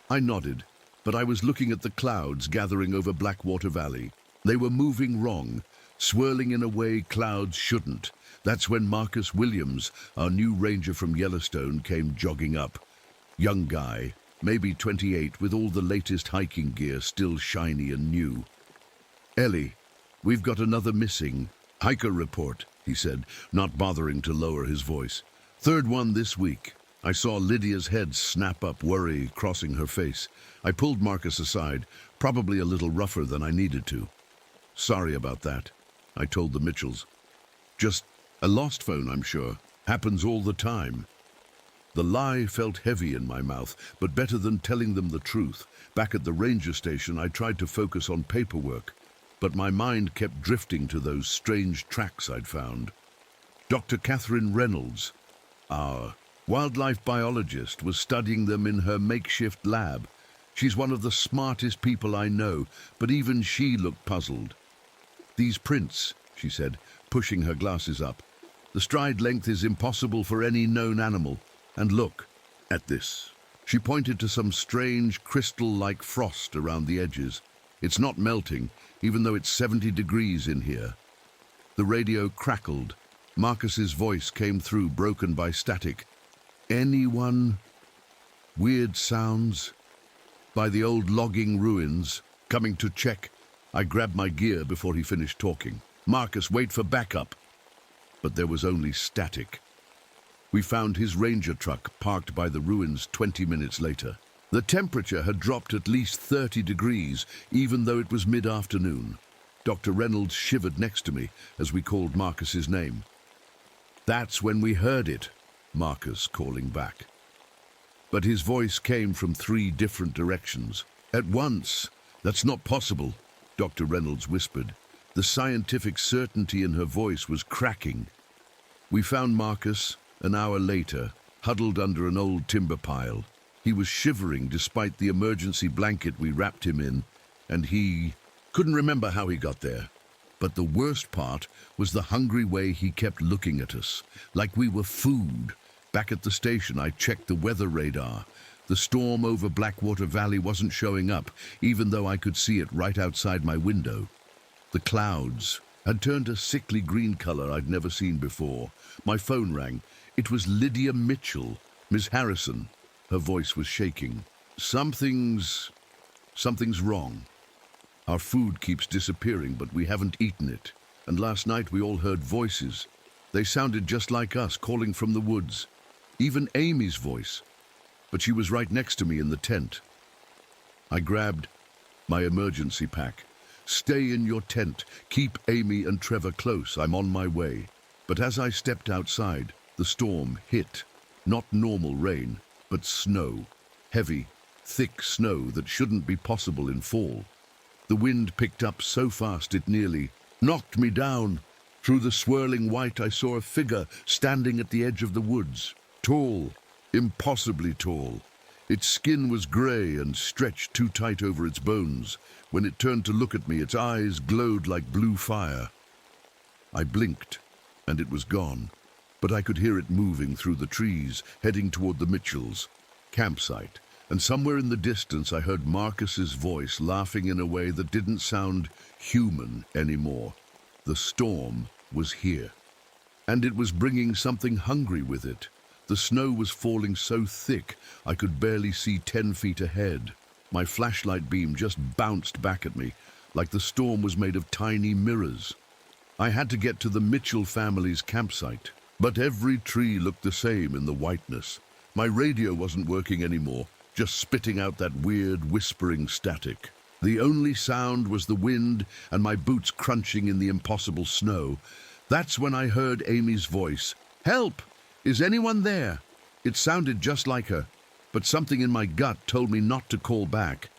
I nodded, but I was looking at the clouds gathering over Blackwater Valley. They were moving wrong, swirling in a way clouds shouldn't. That's when Marcus Williams, our new ranger from Yellowstone, came jogging up. Young guy, maybe 28, with all the latest hiking gear still shiny and new. "Ellie, we've got another missing hiker report," he said, not bothering to lower his voice. "Third one this week." I saw Lydia's head snap up, worry crossing her face. I pulled Marcus aside, probably a little rougher than I needed to. "Sorry about that," I told the Mitchells. "Just a lost phone, I'm sure. Happens all the time." The lie felt heavy in my mouth, but better than telling them the truth. Back at the ranger station, I tried to focus on paperwork, but my mind kept drifting to those strange tracks I'd found. Dr. Catherine Reynolds, our wildlife biologist, was studying them in her makeshift lab. She's one of the smartest people I know, but even she looked puzzled. "These prints," she said, pushing her glasses up. "The stride length is impossible for any known animal. And look at this." She pointed to some strange crystal-like frost around the edges. "It's not melting, even though it's 70 degrees in here." The radio crackled. Marcus's voice came through, broken by static. "Anyone? Weird sounds. By the old logging ruins. Coming to check." I grabbed my gear before he finished talking. "Marcus, wait for backup." But there was only static. We found his ranger truck parked by the ruins 20 minutes later. The temperature had dropped at least 30 degrees, even though it was mid-afternoon. Dr. Reynolds shivered next to me as we called Marcus's name. "That's when we heard it," Marcus calling back. But his voice came from 3 different directions. "At once. That's not possible," Dr. Reynolds whispered. The scientific certainty in her voice was cracking. We found Marcus an hour later, huddled under an old timber pile. He was shivering despite the emergency blanket we wrapped him in, and he couldn't remember how he got there. But the worst part was the hungry way he kept looking at us, like we were food. Back at the station, I checked the weather radar. The storm over Blackwater Valley wasn't showing up, even though I could see it right outside my window. The clouds had turned a sickly green color I'd never seen before. My phone rang. It was Lydia Mitchell, Miss Harrison. Her voice was shaking. Something's wrong. Our food keeps disappearing, but we haven't eaten it. And last night we all heard voices. They sounded just like us, calling from the woods. Even Amy's voice. But she was right next to me in the tent. I grabbed my emergency pack. "Stay in your tent. Keep Amy and Trevor close. I'm on my way." But as I stepped outside, the storm hit. Not normal rain, but snow. Heavy, thick snow that shouldn't be possible in fall. The wind picked up so fast it nearly knocked me down. Through the swirling white, I saw a figure standing at the edge of the woods. Tall, impossibly tall. Its skin was grey and stretched too tight over its bones. When it turned to look at me, its eyes glowed like blue fire. I blinked, and it was gone. But I could hear it moving through the trees, heading toward the Mitchells' campsite. And somewhere in the distance I heard Marcus's voice laughing in a way that didn't sound human anymore. The storm was here. And it was bringing something hungry with it. The snow was falling so thick I could barely see 10 feet ahead. My flashlight beam just bounced back at me, like the storm was made of tiny mirrors. I had to get to the Mitchell family's campsite. But every tree looked the same in the whiteness. My radio wasn't working anymore. just spitting out that weird, whispering static. The only sound was the wind and my boots crunching in the impossible snow. That's when I heard Amy's voice. "Help! Is anyone there?" It sounded just like her, but something in my gut told me not to call back.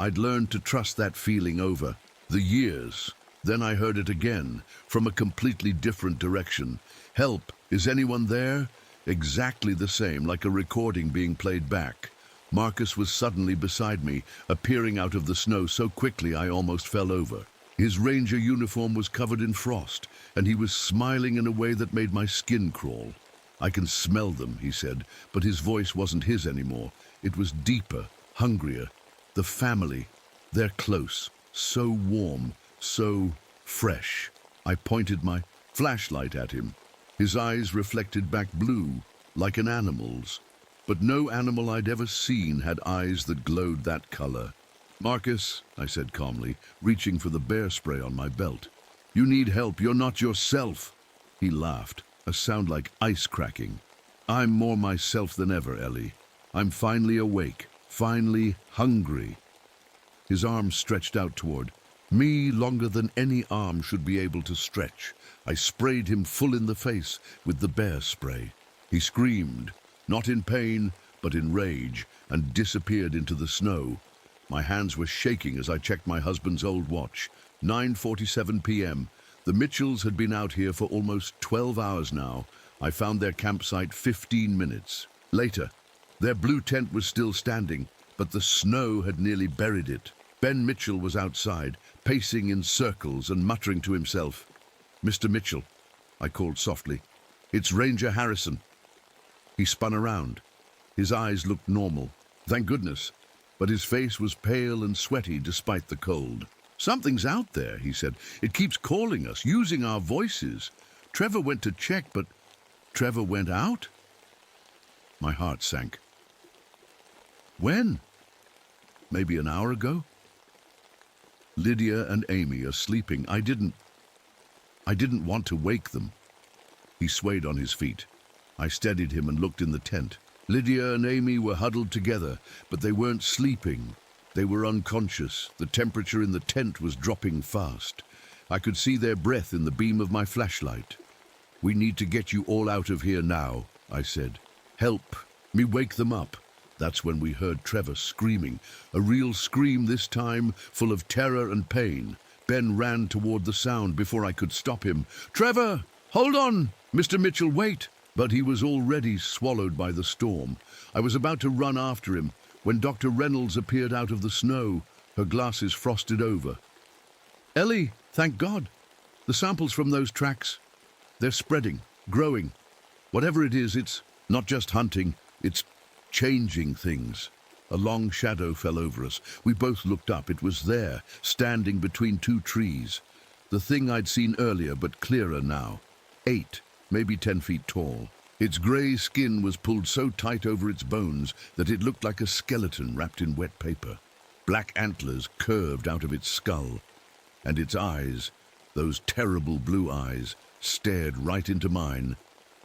I'd learned to trust that feeling over the years. Then I heard it again, from a completely different direction. "Help! Is anyone there?" Exactly the same, like a recording being played back. Marcus was suddenly beside me, appearing out of the snow so quickly I almost fell over. His ranger uniform was covered in frost, and he was smiling in a way that made my skin crawl. "I can smell them," he said, but his voice wasn't his anymore. It was deeper, hungrier. The family, they're close, so warm, so fresh. I pointed my flashlight at him. His eyes reflected back blue, like an animal's. But no animal I'd ever seen had eyes that glowed that color. "Marcus," I said calmly, reaching for the bear spray on my belt. "You need help. You're not yourself." He laughed, a sound like ice cracking. "I'm more myself than ever, Ellie. I'm finally awake, finally hungry." His arms stretched out toward me, longer than any arm should be able to stretch. I sprayed him full in the face with the bear spray. He screamed, not in pain, but in rage, and disappeared into the snow. My hands were shaking as I checked my husband's old watch. 9:47 p.m. The Mitchells had been out here for almost 12 hours now. I found their campsite 15 minutes later. Their blue tent was still standing, but the snow had nearly buried it. Ben Mitchell was outside, pacing in circles and muttering to himself. "Mr. Mitchell," I called softly. "It's Ranger Harrison." He spun around. His eyes looked normal, thank goodness, but his face was pale and sweaty despite the cold. "Something's out there," he said. "It keeps calling us, using our voices. Trevor went to check, but Trevor went out?" My heart sank. "When?" "Maybe an hour ago." "Lydia and Amy are sleeping. I didn't want to wake them." He swayed on his feet. I steadied him and looked in the tent. Lydia and Amy were huddled together, but they weren't sleeping. They were unconscious. The temperature in the tent was dropping fast. I could see their breath in the beam of my flashlight. "We need to get you all out of here now," I said. "Help me wake them up." That's when we heard Trevor screaming, a real scream this time, full of terror and pain. Ben ran toward the sound before I could stop him. "Trevor, hold on! Mr. Mitchell, wait!" But he was already swallowed by the storm. I was about to run after him when Dr. Reynolds appeared out of the snow, her glasses frosted over. "Ellie, thank God. The samples from those tracks, they're spreading, growing. Whatever it is, it's not just hunting, it's changing things." A long shadow fell over us. We both looked up. It was there, standing between two trees. The thing I'd seen earlier, but clearer now. 8, maybe 10 feet tall. Its grey skin was pulled so tight over its bones that it looked like a skeleton wrapped in wet paper. Black antlers curved out of its skull, and its eyes, those terrible blue eyes, stared right into mine.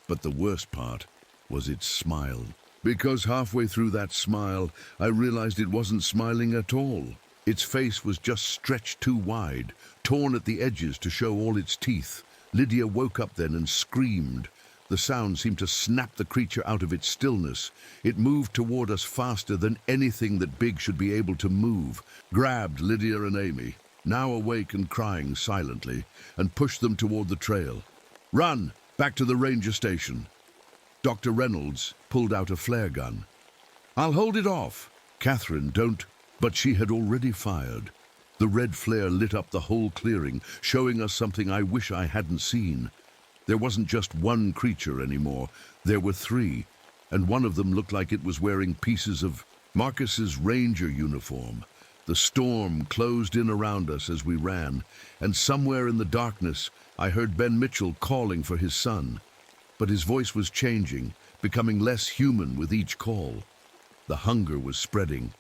But the worst part was its smile. Because halfway through that smile, I realized it wasn't smiling at all. Its face was just stretched too wide, torn at the edges to show all its teeth. Lydia woke up then and screamed. The sound seemed to snap the creature out of its stillness. It moved toward us faster than anything that big should be able to move, grabbed Lydia and Amy, now awake and crying silently, and pushed them toward the trail. "Run! Back to the ranger station." Dr. Reynolds pulled out a flare gun. "I'll hold it off." "Catherine, don't." But she had already fired. The red flare lit up the whole clearing, showing us something I wish I hadn't seen. There wasn't just one creature anymore. There were 3, and one of them looked like it was wearing pieces of Marcus's ranger uniform. The storm closed in around us as we ran, and somewhere in the darkness I heard Ben Mitchell calling for his son. But his voice was changing, becoming less human with each call. The hunger was spreading,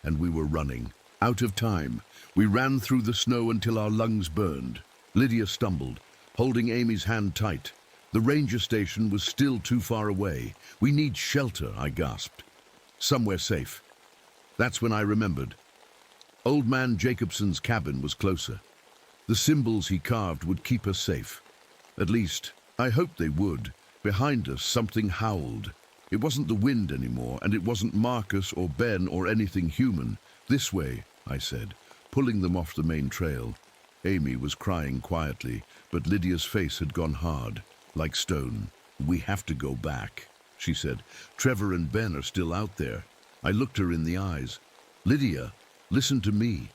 and we were running. Out of time, we ran through the snow until our lungs burned. Lydia stumbled, holding Amy's hand tight. The ranger station was still too far away. "We need shelter," I gasped. "Somewhere safe." That's when I remembered. Old man Jacobson's cabin was closer. The symbols he carved would keep us safe. At least, I hoped they would. Behind us, something howled. It wasn't the wind anymore, and it wasn't Marcus or Ben or anything human. This way, I said, pulling them off the main trail. Amy was crying quietly, but Lydia's face had gone hard, like stone. We have to go back, she said. Trevor and Ben are still out there. I looked her in the eyes. Lydia, listen to me.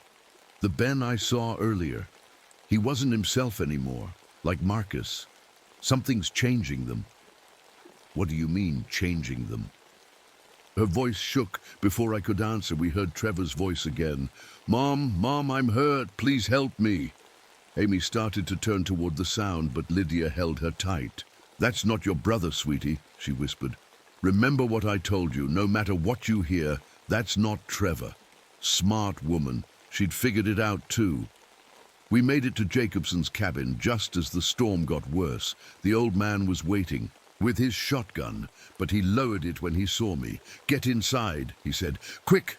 The Ben I saw earlier, he wasn't himself anymore, like Marcus. Something's changing them. What do you mean, changing them? Her voice shook. Before I could answer, we heard Trevor's voice again. Mom, I'm hurt. Please help me. Amy started to turn toward the sound, but Lydia held her tight. That's not your brother, sweetie, she whispered. Remember what I told you. No matter what you hear, that's not Trevor. Smart woman. She'd figured it out too. We made it to Jacobson's cabin just as the storm got worse. The old man was waiting with his shotgun, but he lowered it when he saw me. Get inside, he said. Quick!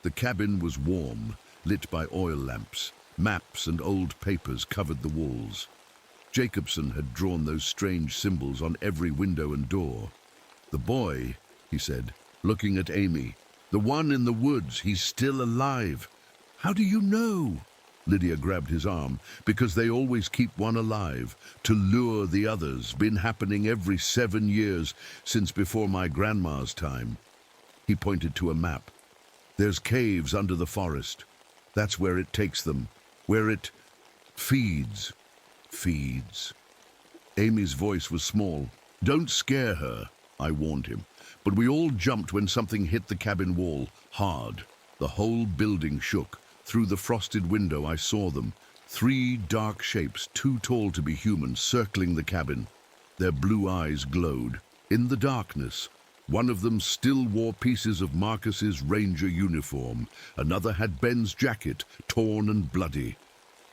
The cabin was warm, lit by oil lamps. Maps and old papers covered the walls. Jacobson had drawn those strange symbols on every window and door. The boy, he said, looking at Amy. The one in the woods, he's still alive. How do you know? Lydia grabbed his arm. Because they always keep one alive, to lure the others. Been happening every 7 years, since before my grandma's time. He pointed to a map. There's caves under the forest. That's where it takes them. Where it feeds. Amy's voice was small. Don't scare her, I warned him. But we all jumped when something hit the cabin wall, hard. The whole building shook. Through the frosted window I saw them. 3 dark shapes, too tall to be human, circling the cabin. Their blue eyes glowed. In the darkness, one of them still wore pieces of Marcus's ranger uniform. Another had Ben's jacket, torn and bloody.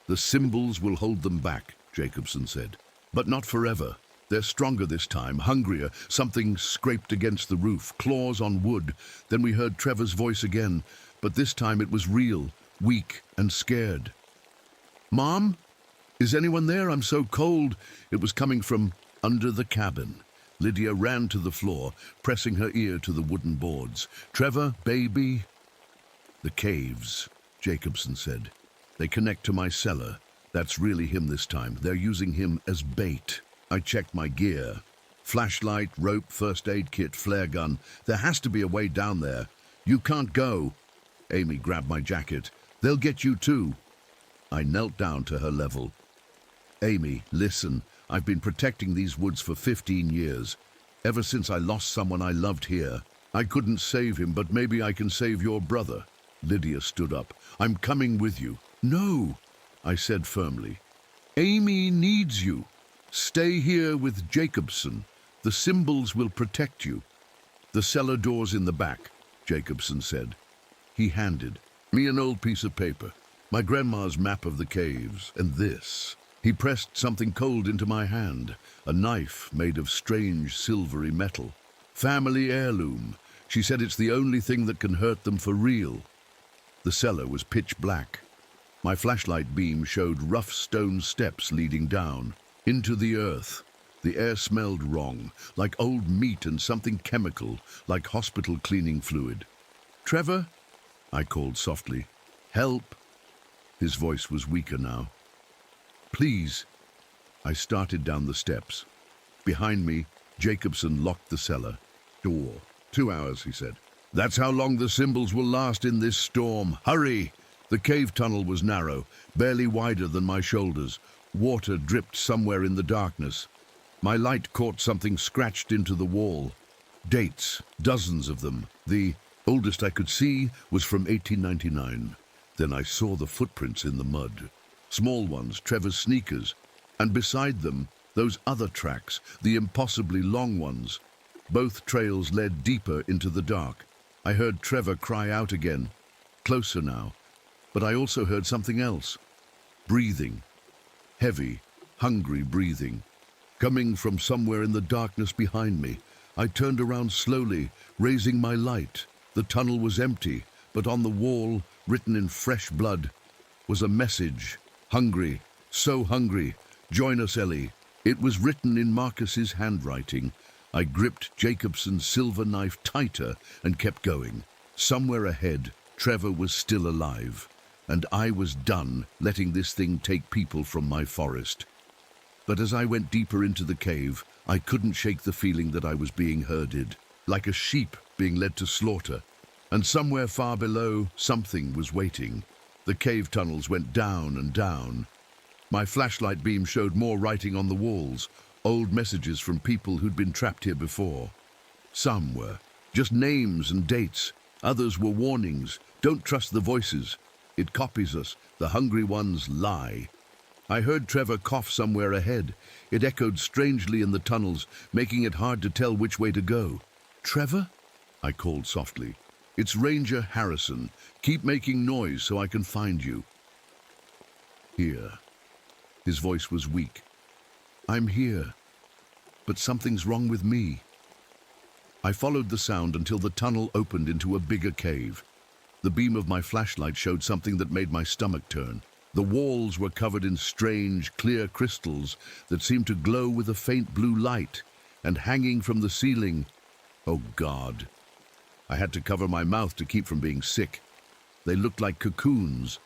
The symbols will hold them back, Jacobson said. But not forever. They're stronger this time, hungrier. Something scraped against the roof, claws on wood. Then we heard Trevor's voice again, but this time it was real, weak and scared. Mom? Is anyone there? I'm so cold. It was coming from under the cabin. Lydia ran to the floor, pressing her ear to the wooden boards. Trevor, baby? The caves, Jacobson said. They connect to my cellar. That's really him this time. They're using him as bait. I checked my gear. Flashlight, rope, first aid kit, flare gun. There has to be a way down there. You can't go. Amy grabbed my jacket. They'll get you too. I knelt down to her level. Amy, listen. I've been protecting these woods for 15 years. Ever since I lost someone I loved here. I couldn't save him, but maybe I can save your brother. Lydia stood up. I'm coming with you. No, I said firmly. Amy needs you. Stay here with Jacobson. The symbols will protect you. The cellar door's in the back, Jacobson said. He handed me an old piece of paper, my grandma's map of the caves, and this. He pressed something cold into my hand, a knife made of strange silvery metal. Family heirloom. She said it's the only thing that can hurt them for real. The cellar was pitch black. My flashlight beam showed rough stone steps leading down into the earth. The air smelled wrong, like old meat and something chemical, like hospital cleaning fluid. Trevor? I called softly. Help! His voice was weaker now. Please. I started down the steps. Behind me, Jacobson locked the cellar door. 2 hours, he said. That's how long the symbols will last in this storm. Hurry! The cave tunnel was narrow, barely wider than my shoulders. Water dripped somewhere in the darkness. My light caught something scratched into the wall. Dates, dozens of them. The oldest I could see was from 1899. Then I saw the footprints in the mud. Small ones, Trevor's sneakers. And beside them, those other tracks, the impossibly long ones. Both trails led deeper into the dark. I heard Trevor cry out again. Closer now. But I also heard something else. Breathing. Heavy, hungry breathing. Coming from somewhere in the darkness behind me. I turned around slowly, raising my light. The tunnel was empty. But on the wall, written in fresh blood, was a message. Hungry, so hungry. Join us, Ellie. It was written in Marcus's handwriting. I gripped Jacobson's silver knife tighter and kept going. Somewhere ahead, Trevor was still alive, and I was done letting this thing take people from my forest. But as I went deeper into the cave, I couldn't shake the feeling that I was being herded, like a sheep being led to slaughter. And somewhere far below, something was waiting. The cave tunnels went down and down. My flashlight beam showed more writing on the walls, old messages from people who'd been trapped here before. Some were just names and dates. Others were warnings. Don't trust the voices. It copies us. The hungry ones lie. I heard Trevor cough somewhere ahead. It echoed strangely in the tunnels, making it hard to tell which way to go. Trevor? I called softly. It's Ranger Harrison. Keep making noise so I can find you. Here. His voice was weak. I'm here, but something's wrong with me. I followed the sound until the tunnel opened into a bigger cave. The beam of my flashlight showed something that made my stomach turn. The walls were covered in strange, clear crystals that seemed to glow with a faint blue light, and hanging from the ceiling, oh God. I had to cover my mouth to keep from being sick. They looked like cocoons,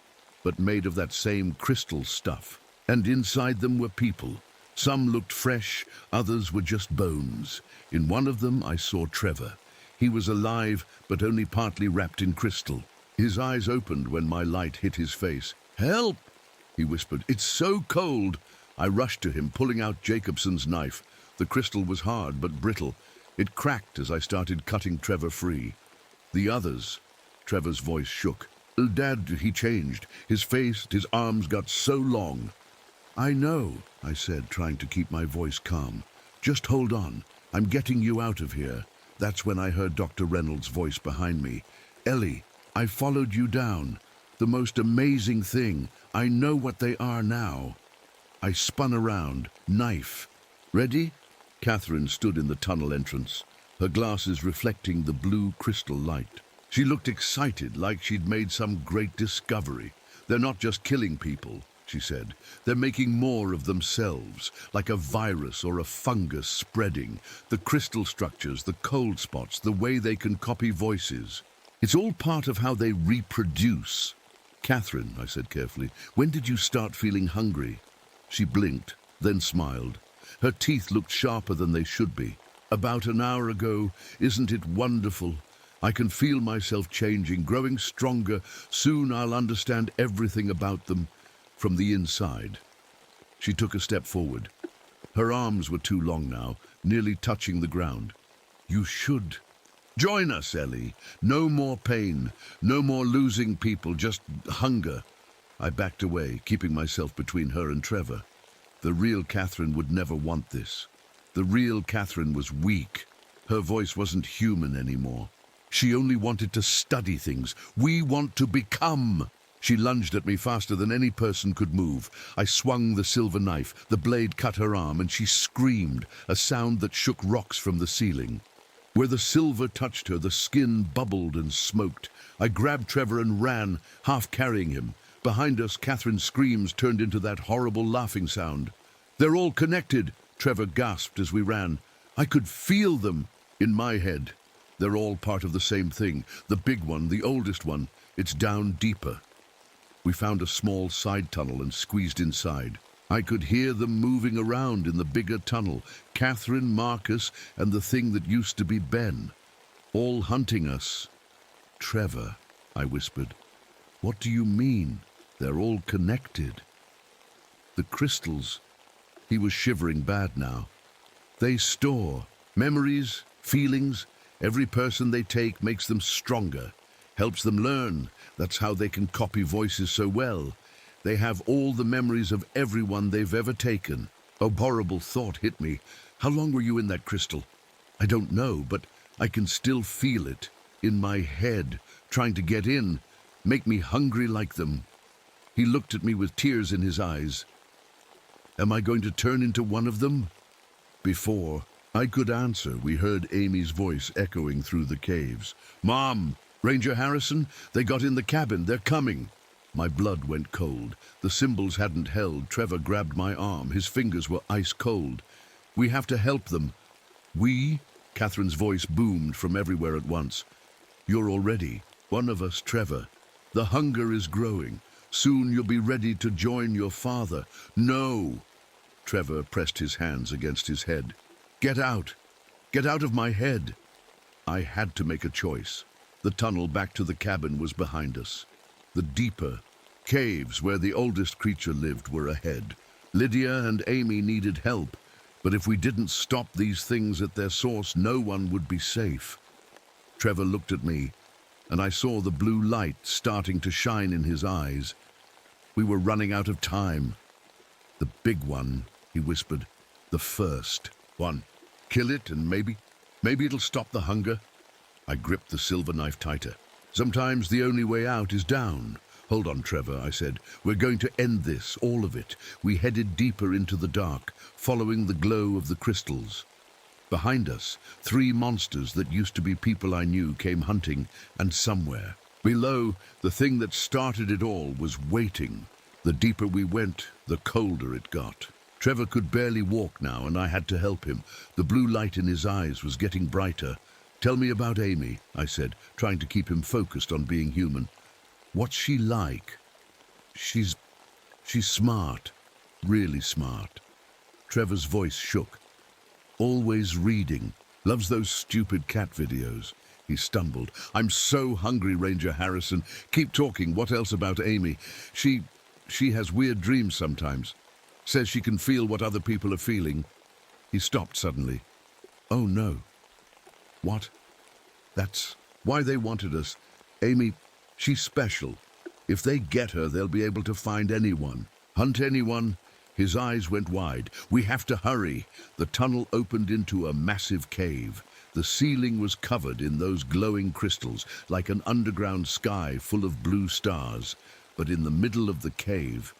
but made of that same crystal stuff. And inside them were people. Some looked fresh, others were just bones. In one of them I saw Trevor. He was alive, but only partly wrapped in crystal. His eyes opened when my light hit his face. Help! He whispered. It's so cold. I rushed to him, pulling out Jacobson's knife. The crystal was hard but brittle. It cracked as I started cutting Trevor free. The others. Trevor's voice shook. Dad, he changed. His face, his arms got so long. I know, I said, trying to keep my voice calm. Just hold on. I'm getting you out of here. That's when I heard Dr. Reynolds' voice behind me. Ellie, I followed you down. The most amazing thing. I know what they are now. I spun around. Knife. Ready? Catherine stood in the tunnel entrance, her glasses reflecting the blue crystal light. She looked excited, like she'd made some great discovery. They're not just killing people, she said. They're making more of themselves, like a virus or a fungus spreading. The crystal structures, the cold spots, the way they can copy voices. It's all part of how they reproduce. Catherine, I said carefully, when did you start feeling hungry? She blinked, then smiled. Her teeth looked sharper than they should be. About an hour ago. Isn't it wonderful? I can feel myself changing, growing stronger. Soon I'll understand everything about them from the inside. She took a step forward. Her arms were too long now, nearly touching the ground. You should. Join us, Ellie. No more pain, no more losing people, just hunger. I backed away, keeping myself between her and Trevor. The real Catherine would never want this. The real Catherine was weak. Her voice wasn't human anymore. She only wanted to study things. We want to become. She lunged at me faster than any person could move. I swung the silver knife. The blade cut her arm, and she screamed, a sound that shook rocks from the ceiling. Where the silver touched her, the skin bubbled and smoked. I grabbed Trevor and ran, half carrying him. Behind us, Catherine's screams turned into that horrible laughing sound. They're all connected, Trevor gasped as we ran. I could feel them in my head. They're all part of the same thing. The big one, the oldest one. It's down deeper. We found a small side tunnel and squeezed inside. I could hear them moving around in the bigger tunnel. Catherine, Marcus, and the thing that used to be Ben. All hunting us. Trevor, I whispered. What do you mean? They're all connected. The crystals. He was shivering bad now. They store memories, feelings. Every person they take makes them stronger, helps them learn. That's how they can copy voices so well. They have all the memories of everyone they've ever taken. A horrible thought hit me. How long were you in that crystal? I don't know, but I can still feel it in my head, trying to get in, make me hungry like them. He looked at me with tears in his eyes. Am I going to turn into one of them? Before I could answer, we heard Amy's voice echoing through the caves. Mom, Ranger Harrison, they got in the cabin. They're coming. My blood went cold. The cymbals hadn't held. Trevor grabbed my arm. His fingers were ice cold. We have to help them. We? Catherine's voice boomed from everywhere at once. You're already one of us, Trevor. The hunger is growing. Soon you'll be ready to join your father. No! Trevor pressed his hands against his head. Get out! Get out of my head! I had to make a choice. The tunnel back to the cabin was behind us. The deeper caves where the oldest creature lived were ahead. Lydia and Amy needed help, but if we didn't stop these things at their source, no one would be safe. Trevor looked at me, and I saw the blue light starting to shine in his eyes. We were running out of time. The big one, he whispered. The first one. Kill it and maybe it'll stop the hunger. I gripped the silver knife tighter. Sometimes the only way out is down. Hold on, Trevor, I said. We're going to end this, all of it. We headed deeper into the dark, following the glow of the crystals. Behind us, 3 monsters that used to be people I knew came hunting, and somewhere below, the thing that started it all was waiting. The deeper we went, the colder it got. Trevor could barely walk now, and I had to help him. The blue light in his eyes was getting brighter. Tell me about Amy, I said, trying to keep him focused on being human. What's she like? She's smart, really smart. Trevor's voice shook. Always reading. Loves those stupid cat videos. He stumbled. I'm so hungry, Ranger Harrison. Keep talking. What else about Amy? She has weird dreams sometimes. Says she can feel what other people are feeling. He stopped suddenly. Oh no. What? That's why they wanted us. Amy, she's special. If they get her, they'll be able to find anyone. Hunt anyone. His eyes went wide. We have to hurry. The tunnel opened into a massive cave. The ceiling was covered in those glowing crystals, like an underground sky full of blue stars. But in the middle of the cave,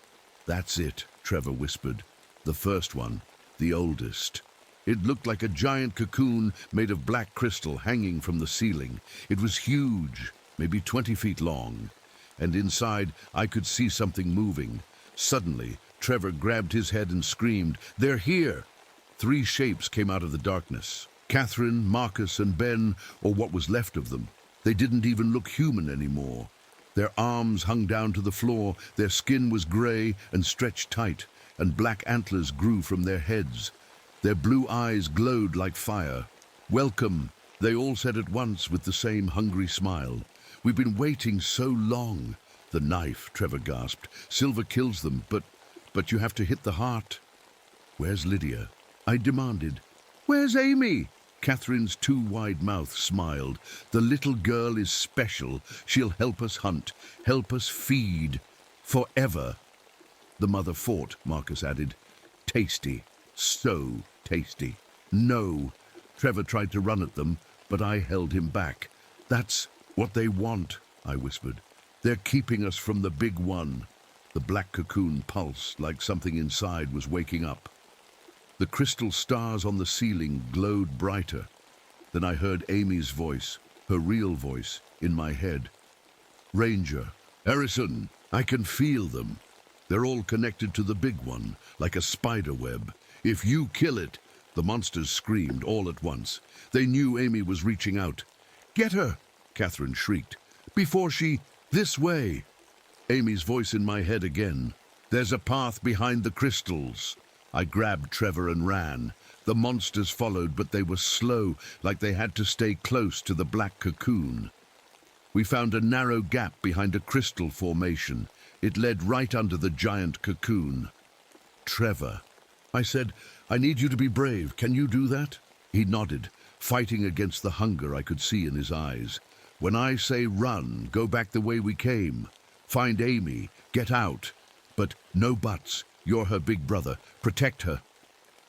that's it, Trevor whispered. The first one, the oldest. It looked like a giant cocoon made of black crystal hanging from the ceiling. It was huge, maybe 20 feet long. And inside, I could see something moving. Suddenly, Trevor grabbed his head and screamed, "They're here!" 3 shapes came out of the darkness. Catherine, Marcus, and Ben, or what was left of them. They didn't even look human anymore. Their arms hung down to the floor, their skin was gray and stretched tight, and black antlers grew from their heads. Their blue eyes glowed like fire. "Welcome," they all said at once with the same hungry smile. "We've been waiting so long." "The knife," Trevor gasped. "Silver kills them, but you have to hit the heart." "Where's Lydia?" I demanded. "Where's Amy?" Catherine's too wide mouth smiled. "The little girl is special. She'll help us hunt, help us feed. Forever." "The mother fought," Marcus added. "Tasty. So tasty." "No." Trevor tried to run at them, but I held him back. "That's what they want," I whispered. "They're keeping us from the big one." The black cocoon pulsed like something inside was waking up. The crystal stars on the ceiling glowed brighter. Then I heard Amy's voice, her real voice, in my head. "Ranger, Harrison, I can feel them. They're all connected to the big one, like a spider web. If you kill it..." The monsters screamed all at once. They knew Amy was reaching out. "Get her!" Catherine shrieked. "Before she... This way!" Amy's voice in my head again. "There's a path behind the crystals." I grabbed Trevor and ran. The monsters followed, but they were slow, like they had to stay close to the black cocoon. We found a narrow gap behind a crystal formation. It led right under the giant cocoon. "Trevor," I said, "I need you to be brave. Can you do that?" He nodded, fighting against the hunger I could see in his eyes. "When I say run, go back the way we came. Find Amy, get out. But no buts. You're her big brother. Protect her."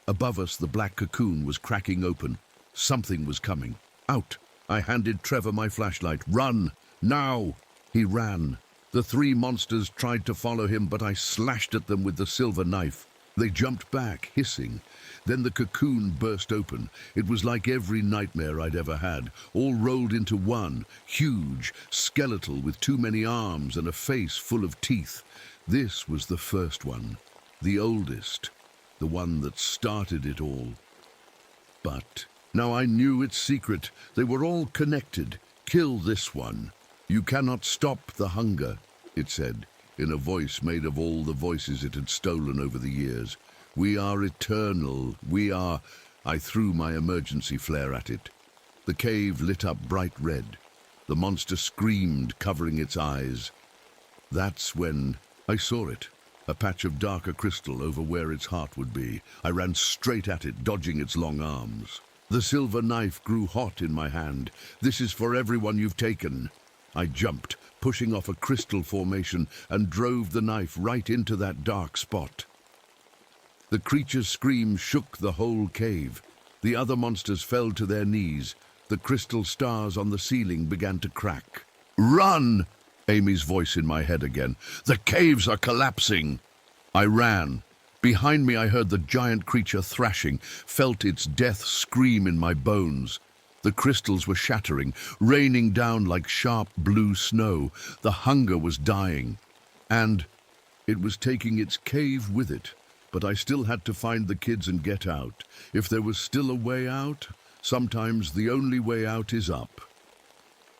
Above us, the black cocoon was cracking open. Something was coming. "Out!" I handed Trevor my flashlight. "Run! Now!" He ran. The 3 monsters tried to follow him, but I slashed at them with the silver knife. They jumped back, hissing. Then the cocoon burst open. It was like every nightmare I'd ever had, all rolled into one, huge, skeletal with too many arms and a face full of teeth. This was the first one, the oldest, the one that started it all. But now I knew its secret. They were all connected. Kill this one. You cannot stop the hunger, it said, in a voice made of all the voices it had stolen over the years. We are eternal. We are... I threw my emergency flare at it. The cave lit up bright red. The monster screamed, covering its eyes. That's when I saw it, a patch of darker crystal over where its heart would be. I ran straight at it, dodging its long arms. The silver knife grew hot in my hand. This is for everyone you've taken. I jumped, pushing off a crystal formation, and drove the knife right into that dark spot. The creature's scream shook the whole cave. The other monsters fell to their knees. The crystal stars on the ceiling began to crack. Run! Amy's voice in my head again. The caves are collapsing. I ran. Behind me I heard the giant creature thrashing, felt its death scream in my bones. The crystals were shattering, raining down like sharp blue snow. The hunger was dying, and it was taking its cave with it. But I still had to find the kids and get out. If there was still a way out, sometimes the only way out is up.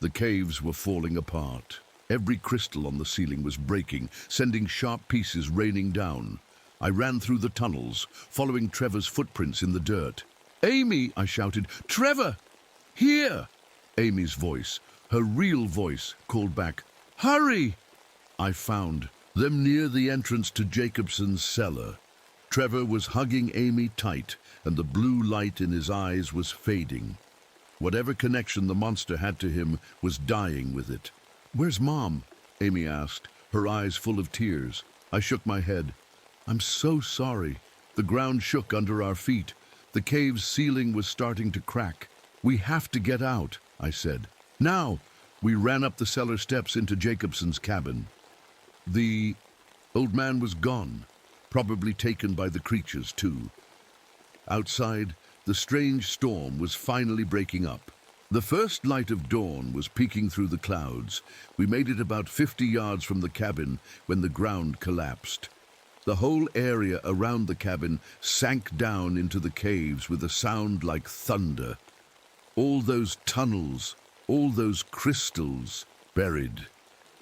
The caves were falling apart. Every crystal on the ceiling was breaking, sending sharp pieces raining down. I ran through the tunnels, following Trevor's footprints in the dirt. Amy, I shouted. Trevor! Here! Amy's voice, her real voice, called back. Hurry! I found them near the entrance to Jacobson's cellar. Trevor was hugging Amy tight, and the blue light in his eyes was fading. Whatever connection the monster had to him was dying with it. Where's Mom? Amy asked, her eyes full of tears. I shook my head. I'm so sorry. The ground shook under our feet. The cave's ceiling was starting to crack. We have to get out, I said. Now! We ran up the cellar steps into Jacobson's cabin. The old man was gone. Probably taken by the creatures, too. Outside, the strange storm was finally breaking up. The first light of dawn was peeking through the clouds. We made it about 50 yards from the cabin when the ground collapsed. The whole area around the cabin sank down into the caves with a sound like thunder. All those tunnels, all those crystals, buried.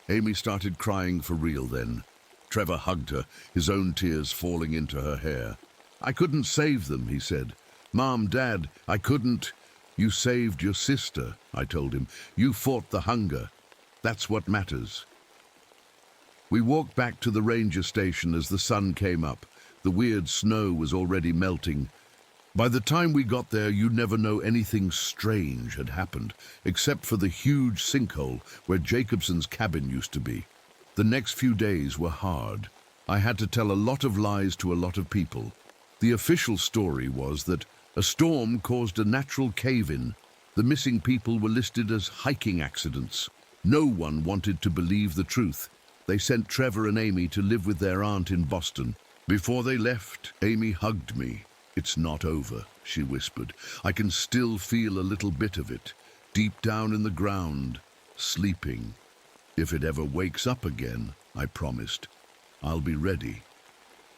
Amy started crying for real then. Trevor hugged her, his own tears falling into her hair. I couldn't save them, he said. Mom, Dad, I couldn't. You saved your sister, I told him. You fought the hunger. That's what matters. We walked back to the ranger station as the sun came up. The weird snow was already melting. By the time we got there, you'd never know anything strange had happened, except for the huge sinkhole where Jacobson's cabin used to be. The next few days were hard. I had to tell a lot of lies to a lot of people. The official story was that a storm caused a natural cave-in. The missing people were listed as hiking accidents. No one wanted to believe the truth. They sent Trevor and Amy to live with their aunt in Boston. Before they left, Amy hugged me. It's not over, she whispered. I can still feel a little bit of it, deep down in the ground, sleeping. If it ever wakes up again, I promised, I'll be ready.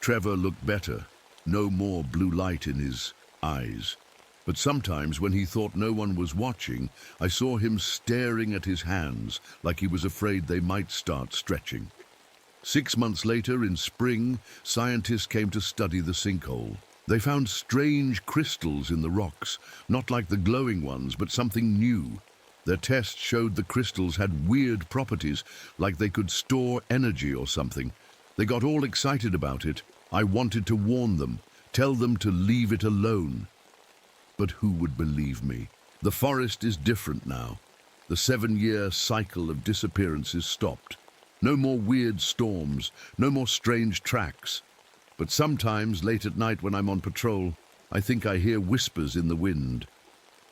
Trevor looked better, no more blue light in his eyes. But sometimes when he thought no one was watching, I saw him staring at his hands like he was afraid they might start stretching. 6 months later, in spring, scientists came to study the sinkhole. They found strange crystals in the rocks, not like the glowing ones, but something new. Their tests showed the crystals had weird properties, like they could store energy or something. They got all excited about it. I wanted to warn them, tell them to leave it alone. But who would believe me? The forest is different now. The 7-year cycle of disappearances stopped. No more weird storms, no more strange tracks. But sometimes, late at night when I'm on patrol, I think I hear whispers in the wind.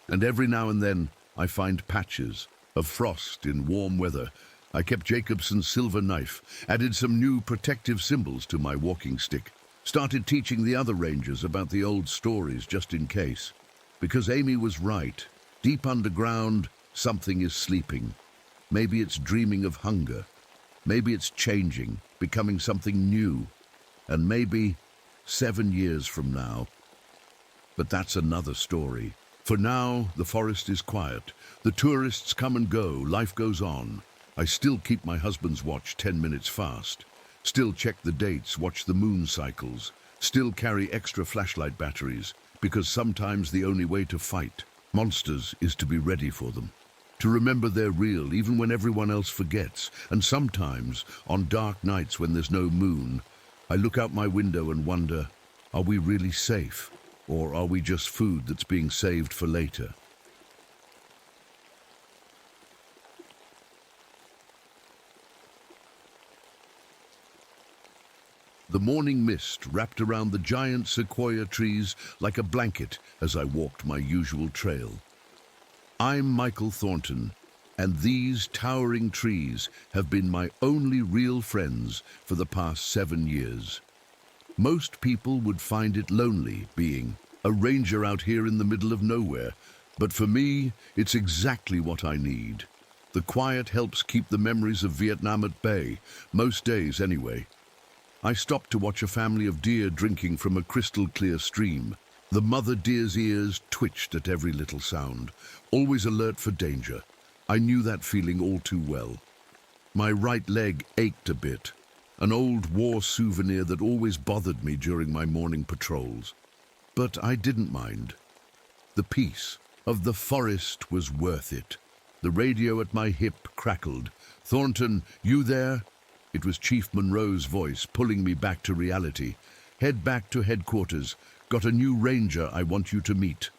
And every now and then, I find patches of frost in warm weather. I kept Jacobson's silver knife, added some new protective symbols to my walking stick. Started teaching the other rangers about the old stories just in case. Because Amy was right. Deep underground, something is sleeping. Maybe it's dreaming of hunger. Maybe it's changing, becoming something new. And maybe 7 years from now. But that's another story. For now, the forest is quiet. The tourists come and go, life goes on. I still keep my husband's watch 10 minutes fast. Still check the dates, watch the moon cycles. Still carry extra flashlight batteries, because sometimes the only way to fight monsters is to be ready for them. To remember they're real, even when everyone else forgets. And sometimes, on dark nights when there's no moon, I look out my window and wonder, are we really safe? Or are we just food that's being saved for later? The morning mist wrapped around the giant sequoia trees like a blanket as I walked my usual trail. I'm Michael Thornton, and these towering trees have been my only real friends for the past 7 years. Most people would find it lonely being a ranger out here in the middle of nowhere, but for me, it's exactly what I need. The quiet helps keep the memories of Vietnam at bay, most days anyway. I stopped to watch a family of deer drinking from a crystal clear stream. The mother deer's ears twitched at every little sound, always alert for danger. I knew that feeling all too well. My right leg ached a bit, an old war souvenir that always bothered me during my morning patrols. But I didn't mind. The peace of the forest was worth it. The radio at my hip crackled. "Thornton, you there?" It was Chief Monroe's voice pulling me back to reality. "Head back to headquarters. Got a new ranger I want you to meet."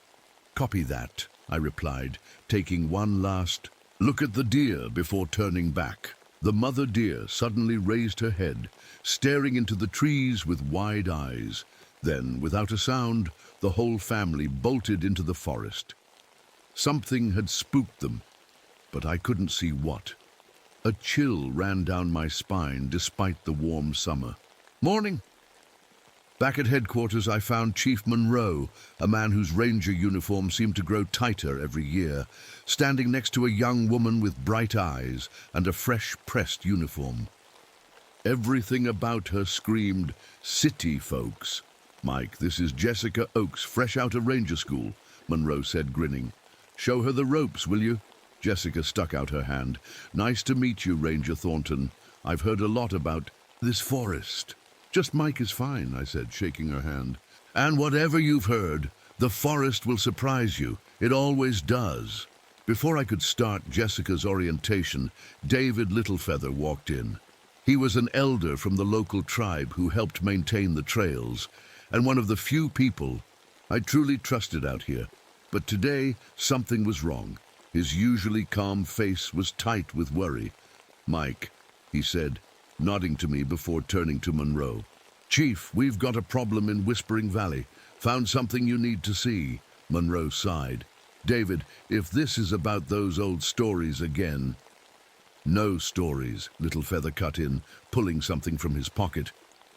"Copy that," I replied, taking one last look at the deer before turning back. The mother deer suddenly raised her head, staring into the trees with wide eyes. Then, without a sound, the whole family bolted into the forest. Something had spooked them, but I couldn't see what. A chill ran down my spine despite the warm summer. "Morning." Back at headquarters, I found Chief Monroe, a man whose ranger uniform seemed to grow tighter every year, standing next to a young woman with bright eyes and a fresh-pressed uniform. Everything about her screamed, "City folks." "Mike, this is Jessica Oakes, fresh out of ranger school," Monroe said, grinning. "Show her the ropes, will you?" Jessica stuck out her hand. "Nice to meet you, Ranger Thornton. I've heard a lot about this forest." "Just Mike is fine," I said, shaking her hand. "And whatever you've heard, the forest will surprise you. It always does." Before I could start Jessica's orientation, David Littlefeather walked in. He was an elder from the local tribe who helped maintain the trails, and one of the few people I truly trusted out here. But today, something was wrong. His usually calm face was tight with worry. "Mike," he said, nodding to me before turning to Monroe. "Chief, we've got a problem in Whispering Valley. Found something you need to see." Monroe sighed. "David, if this is about those old stories again—" "No stories," Littlefeather cut in, pulling something from his pocket.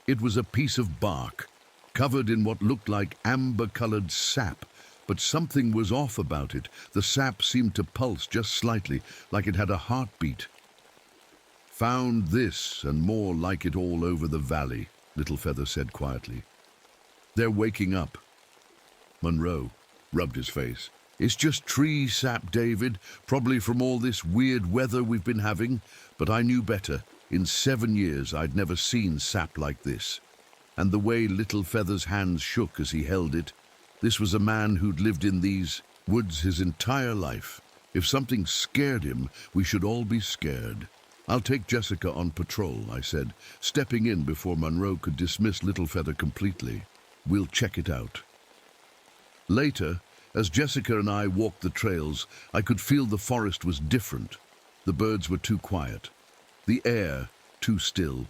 It was a piece of bark, covered in what looked like amber-colored sap, but something was off about it. The sap seemed to pulse just slightly, like it had a heartbeat. "Found this and more like it all over the valley," Littlefeather said quietly. "They're waking up." Monroe rubbed his face. "It's just tree sap, David, probably from all this weird weather we've been having, but I knew better. In 7 years I'd never seen sap like this." And the way Littlefeather's hands shook as he held it, this was a man who'd lived in these woods his entire life. If something scared him, we should all be scared. "I'll take Jessica on patrol," I said, stepping in before Monroe could dismiss Littlefeather completely. "We'll check it out." Later, as Jessica and I walked the trails, I could feel the forest was different. The birds were too quiet, the air too still.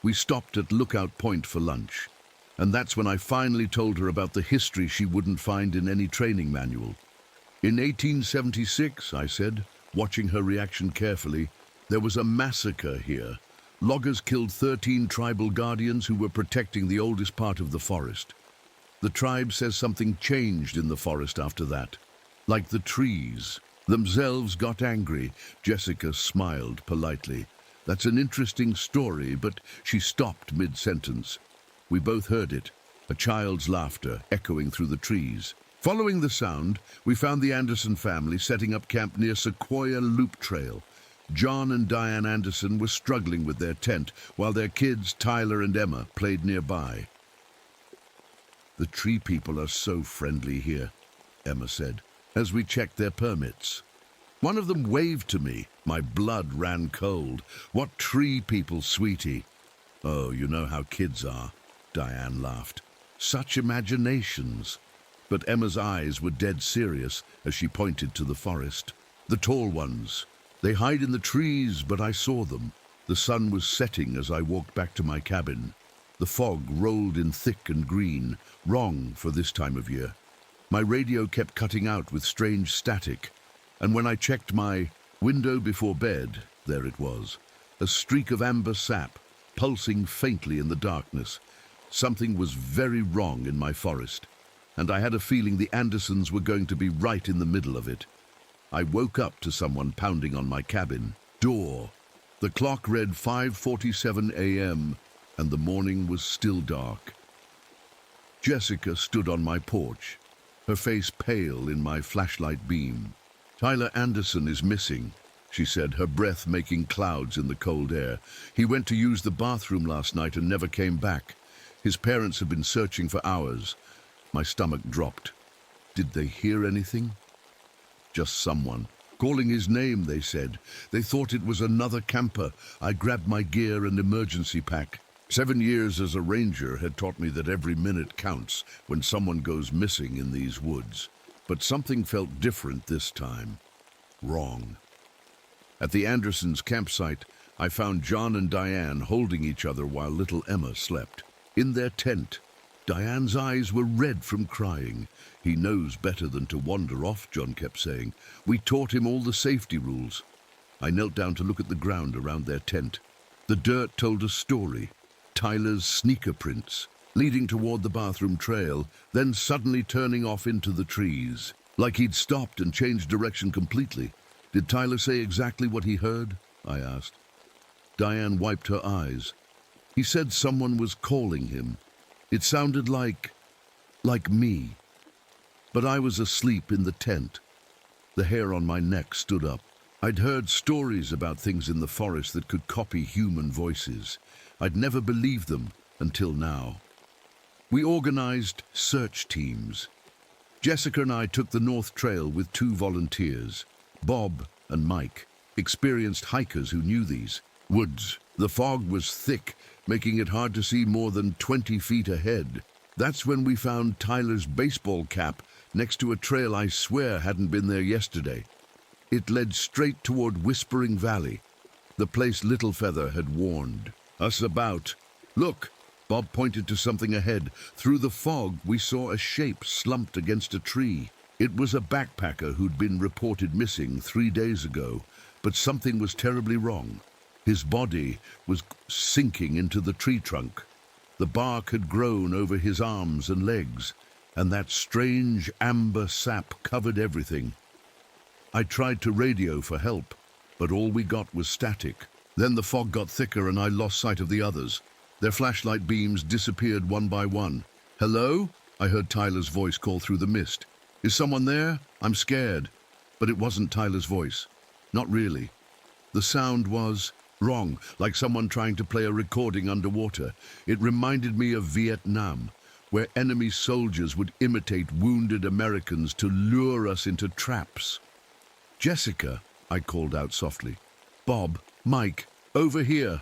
We stopped at Lookout Point for lunch, and that's when I finally told her about the history she wouldn't find in any training manual. "In 1876, I said, watching her reaction carefully, "there was a massacre here. Loggers killed 13 tribal guardians who were protecting the oldest part of the forest. The tribe says something changed in the forest after that. Like the trees themselves got angry. Jessica smiled politely. That's an interesting story, but she stopped mid-sentence. We both heard it, a child's laughter echoing through the trees. Following the sound, we found the Anderson family setting up camp near Sequoia Loop Trail. John and Diane Anderson were struggling with their tent, while their kids, Tyler and Emma, played nearby. "The tree people are so friendly here," Emma said, as we checked their permits. One of them waved to me. My blood ran cold. "What tree people, sweetie?" "Oh, you know how kids are," Diane laughed. "Such imaginations." But Emma's eyes were dead serious as she pointed to the forest. "The tall ones. They hide in the trees, but I saw them." The sun was setting as I walked back to my cabin. The fog rolled in thick and green, wrong for this time of year. My radio kept cutting out with strange static, and when I checked my window before bed, there it was, a streak of amber sap, pulsing faintly in the darkness. Something was very wrong in my forest, and I had a feeling the Andersons were going to be right in the middle of it. I woke up to someone pounding on my cabin door. The clock read 5:47 a.m., and the morning was still dark. Jessica stood on my porch, her face pale in my flashlight beam. "Tyler Anderson is missing," she said, her breath making clouds in the cold air. "He went to use the bathroom last night and never came back. His parents have been searching for hours." My stomach dropped. Did they hear anything? "Just someone calling his name," they said. They thought it was another camper. I grabbed my gear and emergency pack. 7 years as a ranger had taught me that every minute counts when someone goes missing in these woods. But something felt different this time. Wrong. At the Andersons' campsite, I found John and Diane holding each other while little Emma slept. In their tent, Diane's eyes were red from crying. "He knows better than to wander off," John kept saying. "We taught him all the safety rules." I knelt down to look at the ground around their tent. The dirt told a story. Tyler's sneaker prints, leading toward the bathroom trail, then suddenly turning off into the trees, like he'd stopped and changed direction completely. "Did Tyler say exactly what he heard?" I asked. Diane wiped her eyes. "He said someone was calling him. It sounded like me. But I was asleep in the tent." The hair on my neck stood up. I'd heard stories about things in the forest that could copy human voices. I'd never believed them until now. We organized search teams. Jessica and I took the North Trail with 2 volunteers, Bob and Mike, experienced hikers who knew these woods. The fog was thick, making it hard to see more than 20 feet ahead. That's when we found Tyler's baseball cap next to a trail I swear hadn't been there yesterday. It led straight toward Whispering Valley, the place Littlefeather had warned us about. "Look!" Bob pointed to something ahead. Through the fog, we saw a shape slumped against a tree. It was a backpacker who'd been reported missing 3 days ago, but something was terribly wrong. His body was sinking into the tree trunk. The bark had grown over his arms and legs, and that strange amber sap covered everything. I tried to radio for help, but all we got was static. Then the fog got thicker and I lost sight of the others. Their flashlight beams disappeared one by one. "Hello?" I heard Tyler's voice call through the mist. "Is someone there? I'm scared." But it wasn't Tyler's voice. Not really. The sound was wrong, like someone trying to play a recording underwater. It reminded me of Vietnam, where enemy soldiers would imitate wounded Americans to lure us into traps. "Jessica," I called out softly. "Bob, Mike, over here."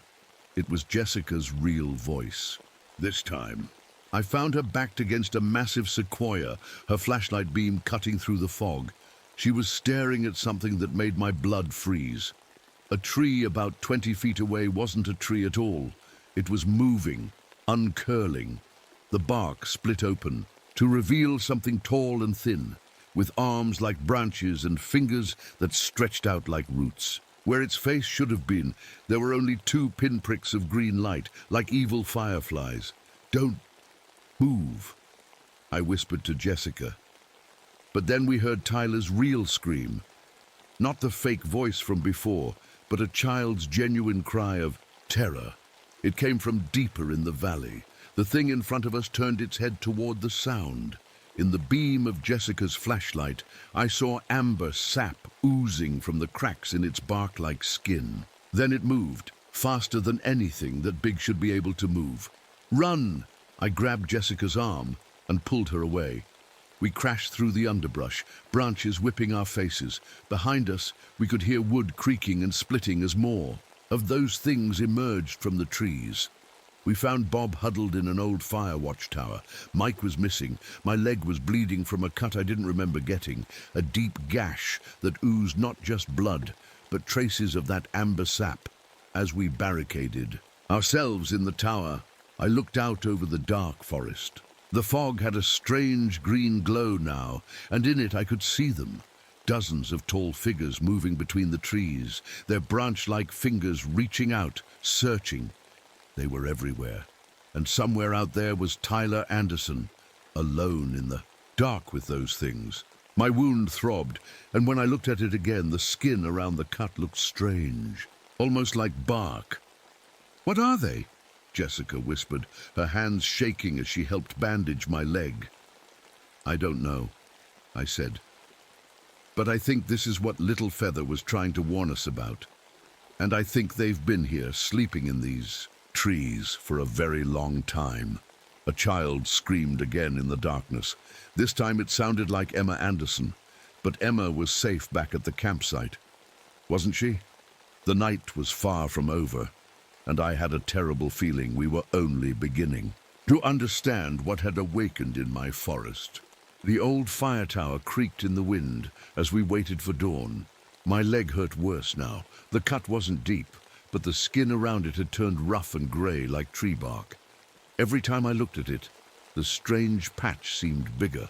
It was Jessica's real voice. This time, I found her backed against a massive sequoia, her flashlight beam cutting through the fog. She was staring at something that made my blood freeze. A tree about 20 feet away wasn't a tree at all. It was moving, uncurling. The bark split open to reveal something tall and thin, with arms like branches and fingers that stretched out like roots. Where its face should have been, there were only two pinpricks of green light, like evil fireflies. "Don't move," I whispered to Jessica. But then we heard Tyler's real scream. Not the fake voice from before, but a child's genuine cry of terror. It came from deeper in the valley. The thing in front of us turned its head toward the sound. In the beam of Jessica's flashlight, I saw amber sap oozing from the cracks in its bark-like skin. Then it moved, faster than anything that Big should be able to move. "Run!" I grabbed Jessica's arm and pulled her away. We crashed through the underbrush, branches whipping our faces. Behind us, we could hear wood creaking and splitting as more of those things emerged from the trees. We found Bob huddled in an old fire watchtower. Mike was missing. My leg was bleeding from a cut I didn't remember getting, a deep gash that oozed not just blood, but traces of that amber sap. As we barricaded ourselves in the tower, I looked out over the dark forest. The fog had a strange green glow now, and in it I could see them. Dozens of tall figures moving between the trees, their branch-like fingers reaching out, searching. They were everywhere, and somewhere out there was Tyler Anderson, alone in the dark with those things. My wound throbbed, and when I looked at it again, the skin around the cut looked strange, almost like bark. "What are they?" Jessica whispered, her hands shaking as she helped bandage my leg. "I don't know," I said. "But I think this is what Little Feather was trying to warn us about. And I think they've been here, sleeping in these trees, for a very long time." A child screamed again in the darkness. This time it sounded like Emma Anderson, but Emma was safe back at the campsite. Wasn't she? The night was far from over, and I had a terrible feeling we were only beginning to understand what had awakened in my forest. The old fire tower creaked in the wind as we waited for dawn. My leg hurt worse now. The cut wasn't deep, but the skin around it had turned rough and grey like tree bark. Every time I looked at it, the strange patch seemed bigger.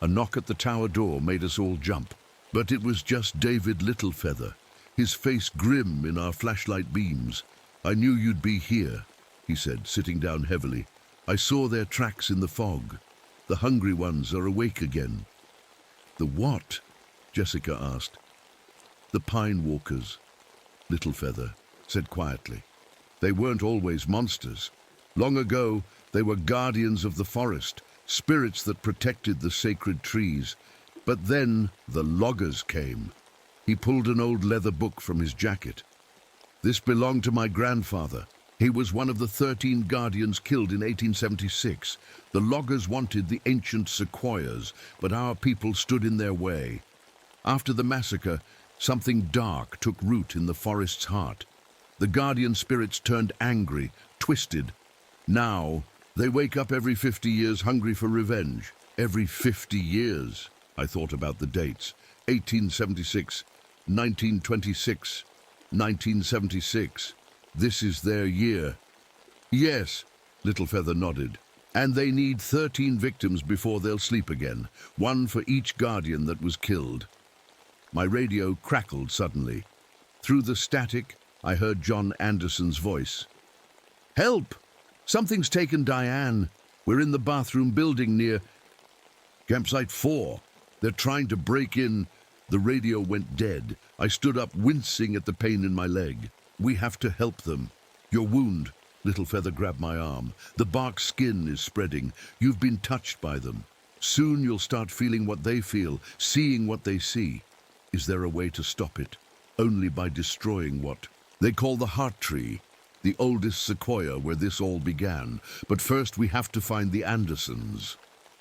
A knock at the tower door made us all jump, but it was just David Littlefeather, his face grim in our flashlight beams. "I knew you'd be here," he said, sitting down heavily. "I saw their tracks in the fog. The hungry ones are awake again." "The what?" Jessica asked. "The Pine Walkers," Littlefeather said quietly. "They weren't always monsters. Long ago, they were guardians of the forest, spirits that protected the sacred trees. But then the loggers came." He pulled an old leather book from his jacket. "This belonged to my grandfather. He was one of the 13 guardians killed in 1876. The loggers wanted the ancient sequoias, but our people stood in their way. After the massacre, something dark took root in the forest's heart. The guardian spirits turned angry, twisted. Now, they wake up every 50 years hungry for revenge. Every 50 years. I thought about the dates. 1876, 1926, 1976. This is their year. "Yes," Littlefeather nodded. "And they need 13 victims before they'll sleep again, one for each guardian that was killed." My radio crackled suddenly. Through the static, I heard John Anderson's voice. "Help! Something's taken Diane. We're in the bathroom building near Campsite 4. They're trying to break in." The radio went dead. I stood up, wincing at the pain in my leg. "We have to help them." "Your wound," Littlefeather grabbed my arm. "The bark skin is spreading. You've been touched by them. Soon you'll start feeling what they feel, seeing what they see. Is there a way to stop it? Only by destroying what they call the heart tree, the oldest sequoia where this all began. But first we have to find the Andersons."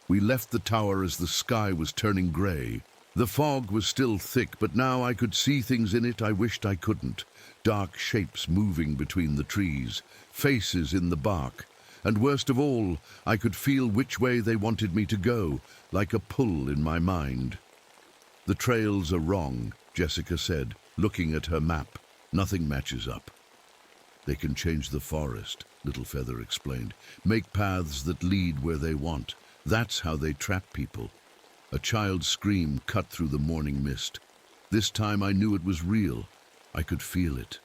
We left the tower as the sky was turning grey. The fog was still thick, but now I could see things in it I wished I couldn't. Dark shapes moving between the trees, faces in the bark, and worst of all, I could feel which way they wanted me to go, like a pull in my mind. "The trails are wrong," Jessica said, looking at her map. "Nothing matches up." "They can change the forest," Littlefeather explained. "Make paths that lead where they want. That's how they trap people." A child's scream cut through the morning mist. This time I knew it was real. I could feel it.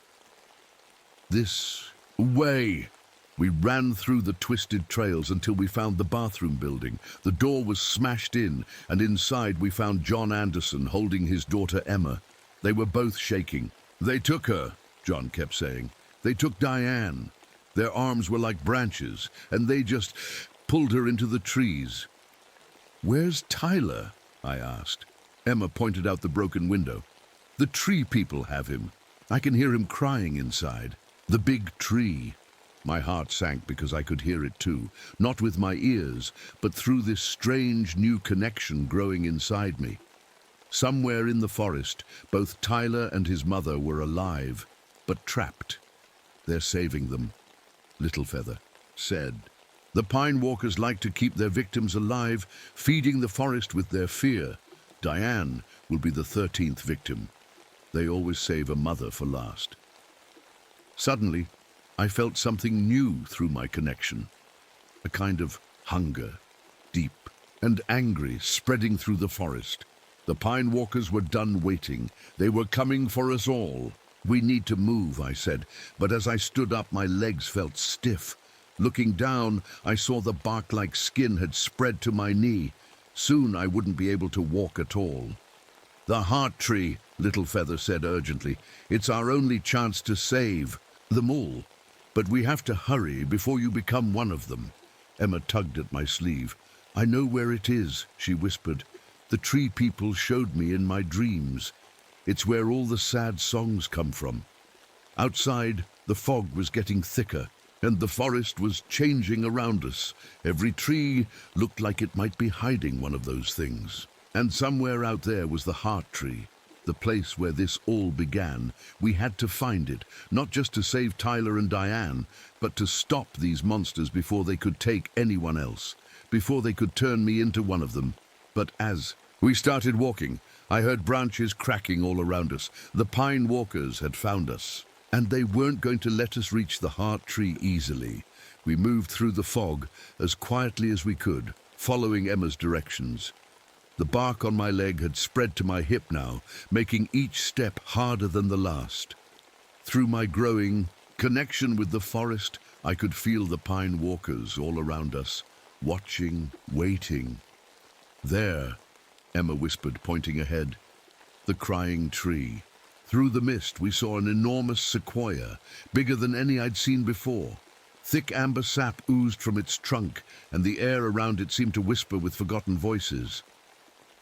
This way! We ran through the twisted trails until we found the bathroom building. The door was smashed in, and inside we found John Anderson holding his daughter Emma. They were both shaking. "They took her," John kept saying. "They took Diane. Their arms were like branches, and they just pulled her into the trees." "Where's Tyler?" I asked. Emma pointed out the broken window. "The tree people have him. I can hear him crying inside. The big tree." My heart sank because I could hear it too, not with my ears, but through this strange new connection growing inside me. Somewhere in the forest, both Tyler and his mother were alive, but trapped. "They're saving them," Littlefeather said. "The Pine Walkers like to keep their victims alive, feeding the forest with their fear. Diane will be the 13th victim. They always save a mother for last." Suddenly, I felt something new through my connection. A kind of hunger, deep and angry, spreading through the forest. The Pine Walkers were done waiting. They were coming for us all. "We need to move," I said, but as I stood up, my legs felt stiff. Looking down, I saw the bark-like skin had spread to my knee. Soon I wouldn't be able to walk at all. "The heart tree," Littlefeather said urgently. "It's our only chance to save them all. But we have to hurry before you become one of them." Emma tugged at my sleeve. "I know where it is," she whispered. "The tree people showed me in my dreams. It's where all the sad songs come from." Outside, the fog was getting thicker, and the forest was changing around us. Every tree looked like it might be hiding one of those things. And somewhere out there was the heart tree, the place where this all began. We had to find it, not just to save Tyler and Diane, but to stop these monsters before they could take anyone else, before they could turn me into one of them. But as we started walking, I heard branches cracking all around us. The Pine Walkers had found us, and they weren't going to let us reach the heart tree easily. We moved through the fog as quietly as we could, following Emma's directions. The bark on my leg had spread to my hip now, making each step harder than the last. Through my growing connection with the forest, I could feel the Pine Walkers all around us, watching, waiting. "There," Emma whispered, pointing ahead. "The crying tree." Through the mist, we saw an enormous sequoia, bigger than any I'd seen before. Thick amber sap oozed from its trunk, and the air around it seemed to whisper with forgotten voices.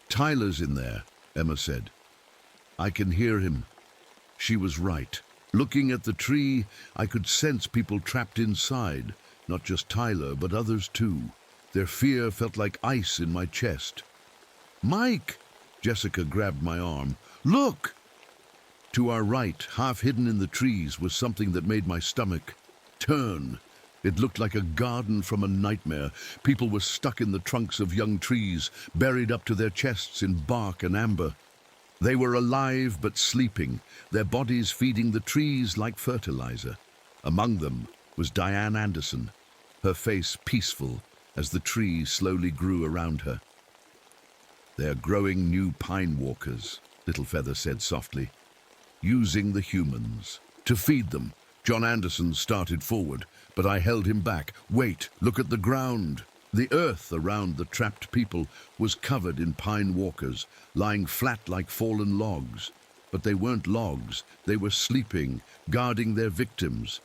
"Tyler's in there," Emma said. "I can hear him." She was right. Looking at the tree, I could sense people trapped inside, not just Tyler, but others too. Their fear felt like ice in my chest. "Mike!" Jessica grabbed my arm. "Look!" To our right, half hidden in the trees, was something that made my stomach turn. It looked like a garden from a nightmare. People were stuck in the trunks of young trees, buried up to their chests in bark and amber. They were alive but sleeping, their bodies feeding the trees like fertilizer. Among them was Diane Anderson, her face peaceful as the trees slowly grew around her. "They're growing new Pine Walkers," Littlefeather said softly, "using the humans to feed them." John Anderson started forward, but I held him back. "Wait, look at the ground." The earth around the trapped people was covered in Pine Walkers, lying flat like fallen logs. But they weren't logs, they were sleeping, guarding their victims.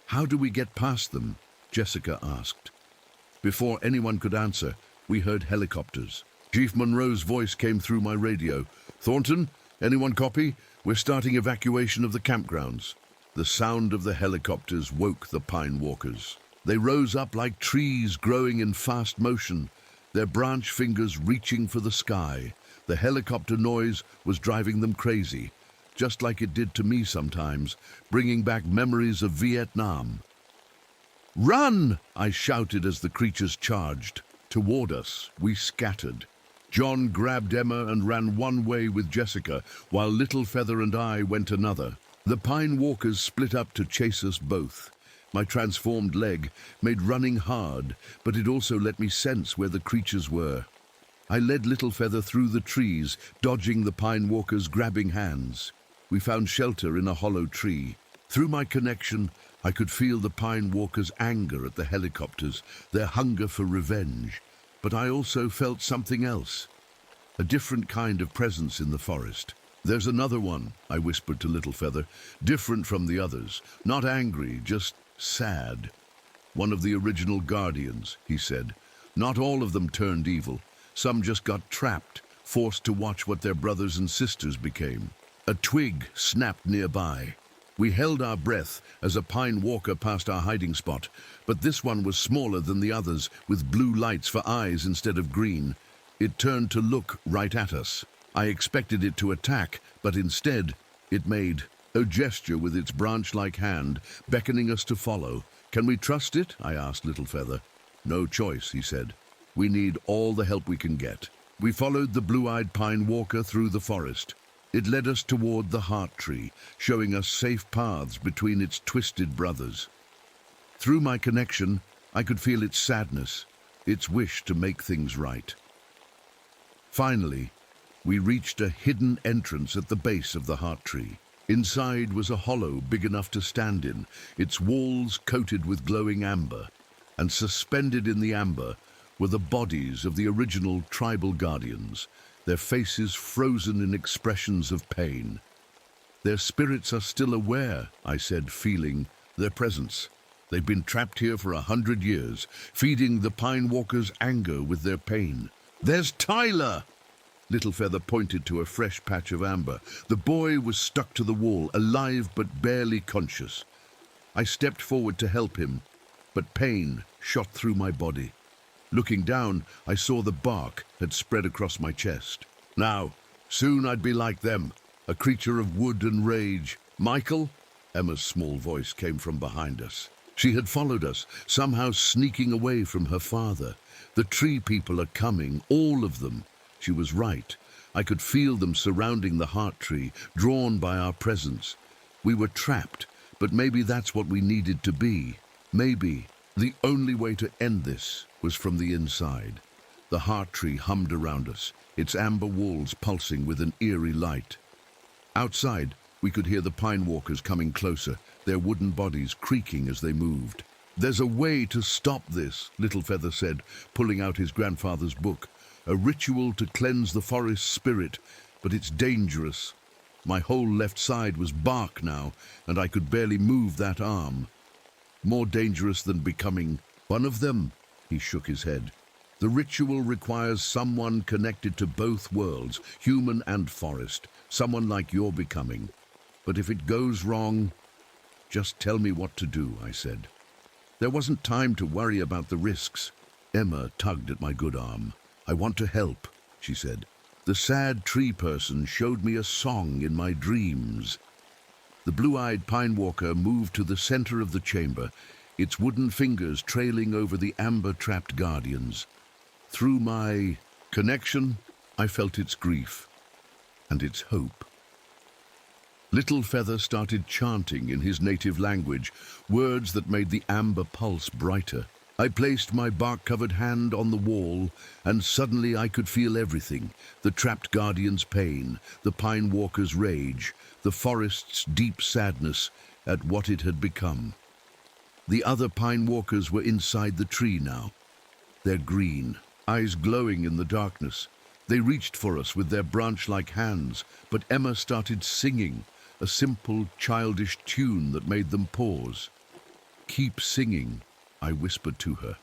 "How do we get past them?" Jessica asked. Before anyone could answer, we heard helicopters. Chief Monroe's voice came through my radio. "Thornton, anyone copy? We're starting evacuation of the campgrounds." The sound of the helicopters woke the Pine Walkers. They rose up like trees growing in fast motion, their branch fingers reaching for the sky. The helicopter noise was driving them crazy, just like it did to me sometimes, bringing back memories of Vietnam. "Run!" I shouted as the creatures charged. Toward us, we scattered. John grabbed Emma and ran one way with Jessica, while Littlefeather and I went another. The Pine Walkers split up to chase us both. My transformed leg made running hard, but it also let me sense where the creatures were. I led Littlefeather through the trees, dodging the Pine Walkers' grabbing hands. we found shelter in a hollow tree. Through my connection, I could feel the Pine Walkers' anger at the helicopters, their hunger for revenge. But I also felt something else, a different kind of presence in the forest. "There's another one," I whispered to Littlefeather, "different from the others. Not angry, just sad. One of the original guardians," he said. "Not all of them turned evil. Some just got trapped, forced to watch what their brothers and sisters became." A twig snapped nearby. We held our breath as a pine walker passed our hiding spot, but this one was smaller than the others, with blue lights for eyes instead of green. It turned to look right at us. I expected it to attack, but instead it made a gesture with its branch-like hand, beckoning us to follow. "Can we trust it?" I asked Littlefeather. "No choice," he said. "We need all the help we can get." We followed the blue-eyed pine walker through the forest. It led us toward the heart tree, showing us safe paths between its twisted brothers. Through my connection, I could feel its sadness, its wish to make things right. Finally, we reached a hidden entrance at the base of the heart tree. Inside was a hollow big enough to stand in, its walls coated with glowing amber, and suspended in the amber were the bodies of the original tribal guardians, their faces frozen in expressions of pain. "Their spirits are still aware," I said, feeling their presence. "They've been trapped here for 100 years, feeding the Pine Walkers' anger with their pain." "There's Tyler!" Littlefeather pointed to a fresh patch of amber. The boy was stuck to the wall, alive but barely conscious. I stepped forward to help him, but pain shot through my body. Looking down, I saw the bark had spread across my chest. "Now, soon I'd be like them, a creature of wood and rage." "Michael?" Emma's small voice came from behind us. She had followed us, somehow sneaking away from her father. "The tree people are coming, all of them." She was right. I could feel them surrounding the heart tree, drawn by our presence. We were trapped, but maybe that's what we needed to be. Maybe the only way to end this was from the inside. The heart tree hummed around us, its amber walls pulsing with an eerie light. Outside, we could hear the pine walkers coming closer, their wooden bodies creaking as they moved. "There's a way to stop this," Littlefeather said, pulling out his grandfather's book. "A ritual to cleanse the forest spirit, but it's dangerous." My whole left side was bark now, and I could barely move that arm. "More dangerous than becoming one of them?" He shook his head. "The ritual requires someone connected to both worlds, human and forest, someone like you're becoming. But if it goes wrong, just tell me what to do," I said. There wasn't time to worry about the risks. Emma tugged at my good arm. "I want to help," she said. "The sad tree person showed me a song in my dreams." The blue-eyed pine walker moved to the center of the chamber, its wooden fingers trailing over the amber-trapped guardians. Through my connection, I felt its grief and its hope. Littlefeather started chanting in his native language, words that made the amber pulse brighter. I placed my bark-covered hand on the wall, and suddenly I could feel everything: the trapped guardian's pain, the pine walker's rage, the forest's deep sadness at what it had become. The other pine walkers were inside the tree now. Their green, eyes glowing in the darkness. They reached for us with their branch-like hands, but Emma started singing, a simple, childish tune that made them pause. "Keep singing," I whispered to her.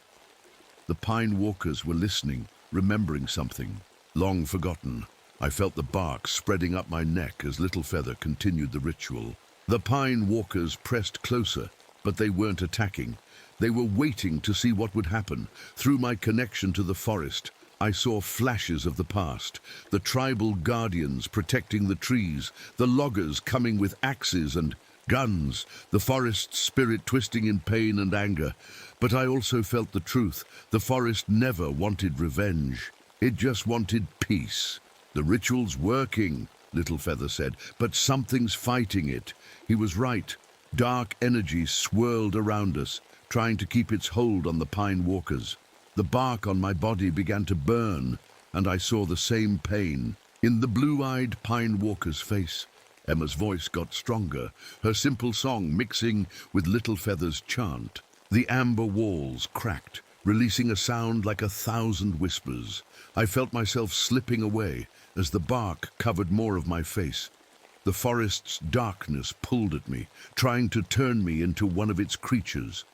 The pine walkers were listening, remembering something long forgotten. I felt the bark spreading up my neck as Littlefeather continued the ritual. The pine walkers pressed closer, but they weren't attacking. They were waiting to see what would happen. Through my connection to the forest, I saw flashes of the past, the tribal guardians protecting the trees, the loggers coming with axes and guns, the forest spirit twisting in pain and anger. But I also felt the truth. The forest never wanted revenge. It just wanted peace. "The ritual's working," Littlefeather said, "but something's fighting it." He was right. Dark energy swirled around us, trying to keep its hold on the pine walkers. The bark on my body began to burn, and I saw the same pain in the blue-eyed pine walker's face. Emma's voice got stronger, her simple song mixing with Little Feather's chant. The amber walls cracked, releasing a sound like 1,000 whispers. I felt myself slipping away as the bark covered more of my face. The forest's darkness pulled at me, trying to turn me into one of its creatures.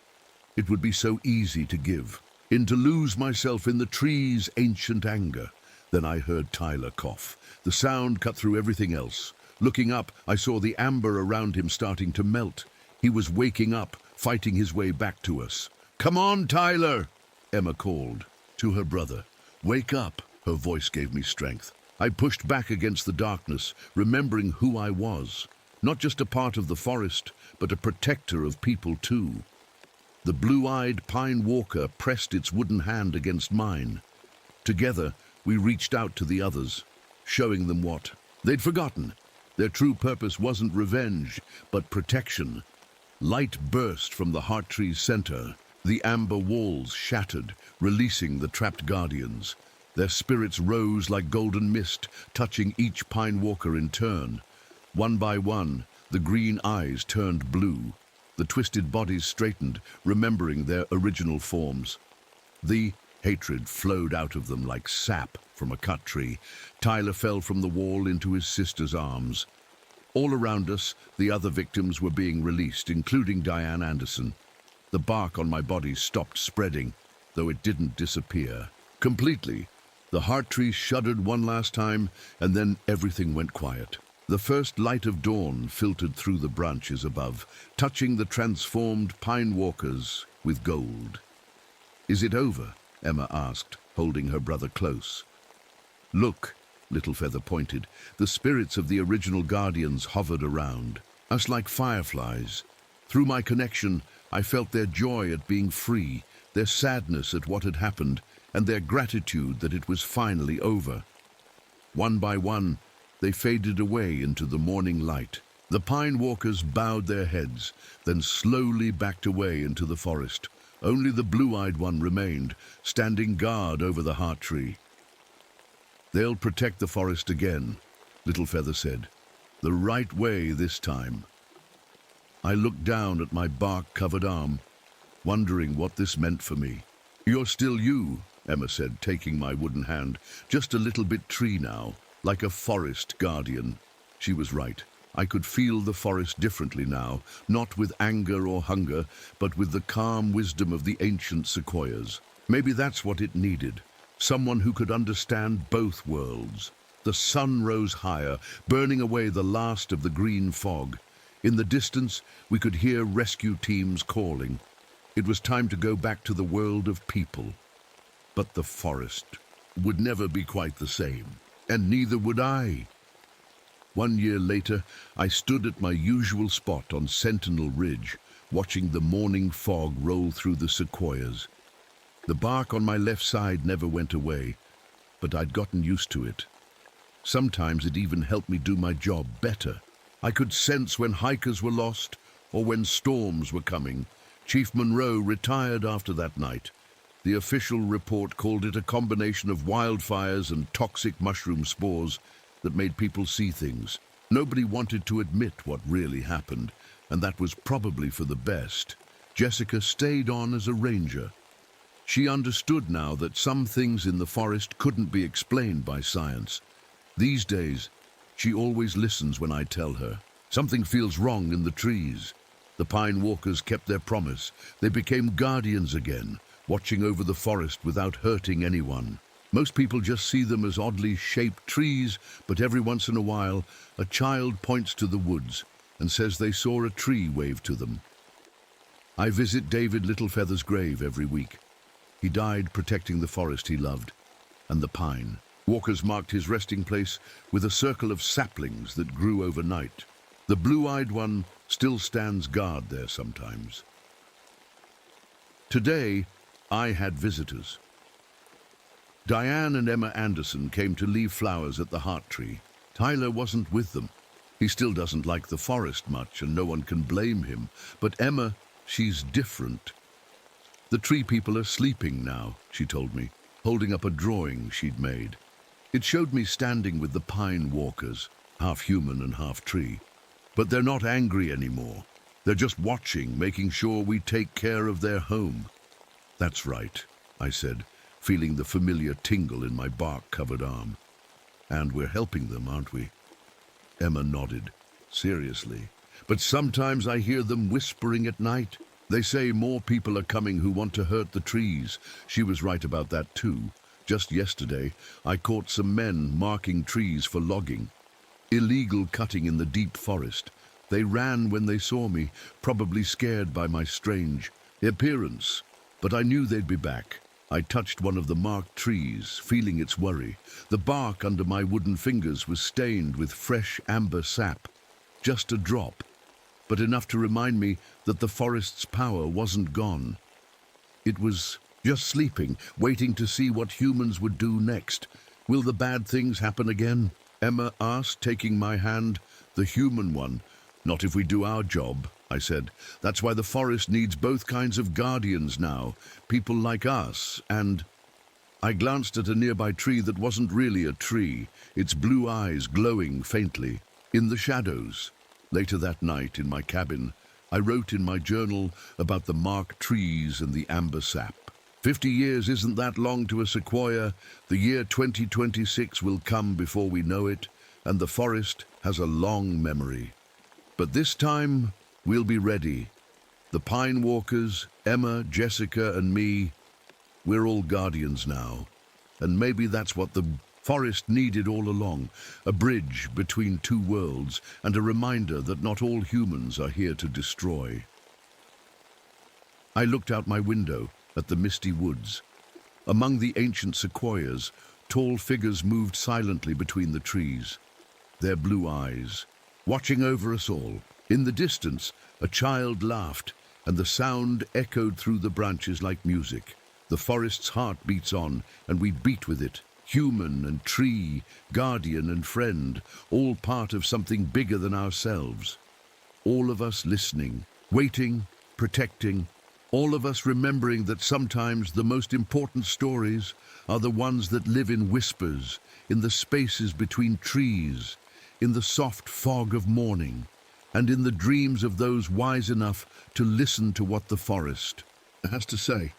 It would be so easy to give, to lose myself in the tree's ancient anger. Then I heard Tyler cough. The sound cut through everything else. Looking up, I saw the amber around him starting to melt. He was waking up, fighting his way back to us. "Come on, Tyler," Emma called to her brother. "Wake up." Her voice gave me strength. I pushed back against the darkness, remembering who I was. Not just a part of the forest, but a protector of people too. The blue-eyed pine walker pressed its wooden hand against mine. Together, we reached out to the others, showing them what they'd forgotten. Their true purpose wasn't revenge, but protection. Light burst from the heart tree's center. The amber walls shattered, releasing the trapped guardians. Their spirits rose like golden mist, touching each pine walker in turn. One by one, the green eyes turned blue. The twisted bodies straightened, remembering their original forms. The hatred flowed out of them like sap from a cut tree. Tyler fell from the wall into his sister's arms. All around us, the other victims were being released, including Diane Anderson. The bark on my body stopped spreading, though it didn't disappear completely. The heart tree shuddered one last time, and then everything went quiet. The first light of dawn filtered through the branches above, touching the transformed pine walkers with gold. "Is it over?" Emma asked, holding her brother close. "Look," Little Feather pointed. The spirits of the original guardians hovered around us like fireflies. Through my connection, I felt their joy at being free, their sadness at what had happened, and their gratitude that it was finally over. One by one, they faded away into the morning light. The pine walkers bowed their heads, then slowly backed away into the forest. Only the blue-eyed one remained, standing guard over the heart tree. "They'll protect the forest again," Little Feather said. "The right way this time." I looked down at my bark-covered arm, wondering what this meant for me. "You're still you," Emma said, taking my wooden hand. "Just a little bit tree now, like a forest guardian." She was right. I could feel the forest differently now, not with anger or hunger, but with the calm wisdom of the ancient sequoias. Maybe that's what it needed. Someone who could understand both worlds. The sun rose higher, burning away the last of the green fog. In the distance, we could hear rescue teams calling. It was time to go back to the world of people. But the forest would never be quite the same, and neither would I. 1 year later, I stood at my usual spot on Sentinel Ridge, watching the morning fog roll through the sequoias. The bark on my left side never went away, but I'd gotten used to it. Sometimes it even helped me do my job better. I could sense when hikers were lost or when storms were coming. Chief Monroe retired after that night. The official report called it a combination of wildfires and toxic mushroom spores that made people see things. Nobody wanted to admit what really happened, and that was probably for the best. Jessica stayed on as a ranger. She understood now that some things in the forest couldn't be explained by science. These days, she always listens when I tell her. Something feels wrong in the trees. The pine walkers kept their promise. They became guardians again, watching over the forest without hurting anyone. Most people just see them as oddly shaped trees, but every once in a while, a child points to the woods and says they saw a tree wave to them. I visit David Littlefeather's grave every week. He died protecting the forest he loved, and the pine. Walkers marked his resting place with a circle of saplings that grew overnight. The blue-eyed one still stands guard there sometimes. Today, I had visitors. Diane and Emma Anderson came to leave flowers at the heart tree. Tyler wasn't with them. He still doesn't like the forest much, and no one can blame him. But Emma, she's different. The tree people are sleeping now, she told me, holding up a drawing she'd made. It showed me standing with the pine walkers. half human and half tree. But they're not angry anymore. They're just watching, making sure we take care of their home. That's right, I said, feeling the familiar tingle in my bark-covered arm. And we're helping them, aren't we? Emma nodded. Seriously. But sometimes I hear them whispering at night. They say more people are coming who want to hurt the trees. She was right about that too. Just yesterday, I caught some men marking trees for logging. Illegal cutting in the deep forest. They ran when they saw me, probably scared by my strange appearance. But I knew they'd be back. I touched one of the marked trees, feeling its worry. The bark under my wooden fingers was stained with fresh amber sap. Just a drop, but enough to remind me that the forest's power wasn't gone. It was just sleeping, waiting to see what humans would do next. Will the bad things happen again? Emma asked, taking my hand. The human one. Not if we do our job, I said. That's why the forest needs both kinds of guardians now. People like us and... I glanced at a nearby tree that wasn't really a tree, its blue eyes glowing faintly. In the shadows. Later that night, in my cabin, I wrote in my journal about the marked trees and the amber sap. 50 years isn't that long to a sequoia. The year 2026 will come before we know it, and the forest has a long memory. But this time, we'll be ready. The Pine Walkers, Emma, Jessica, and me, we're all guardians now. And maybe that's what the forest needed all along, a bridge between two worlds and a reminder that not all humans are here to destroy. I looked out my window at the misty woods. Among the ancient sequoias, tall figures moved silently between the trees, their blue eyes watching over us all. In the distance, a child laughed, and the sound echoed through the branches like music. The forest's heart beats on, and we beat with it. Human and tree, guardian and friend, all part of something bigger than ourselves. All of us listening, waiting, protecting, all of us remembering that sometimes the most important stories are the ones that live in whispers, in the spaces between trees, in the soft fog of morning, and in the dreams of those wise enough to listen to what the forest has to say.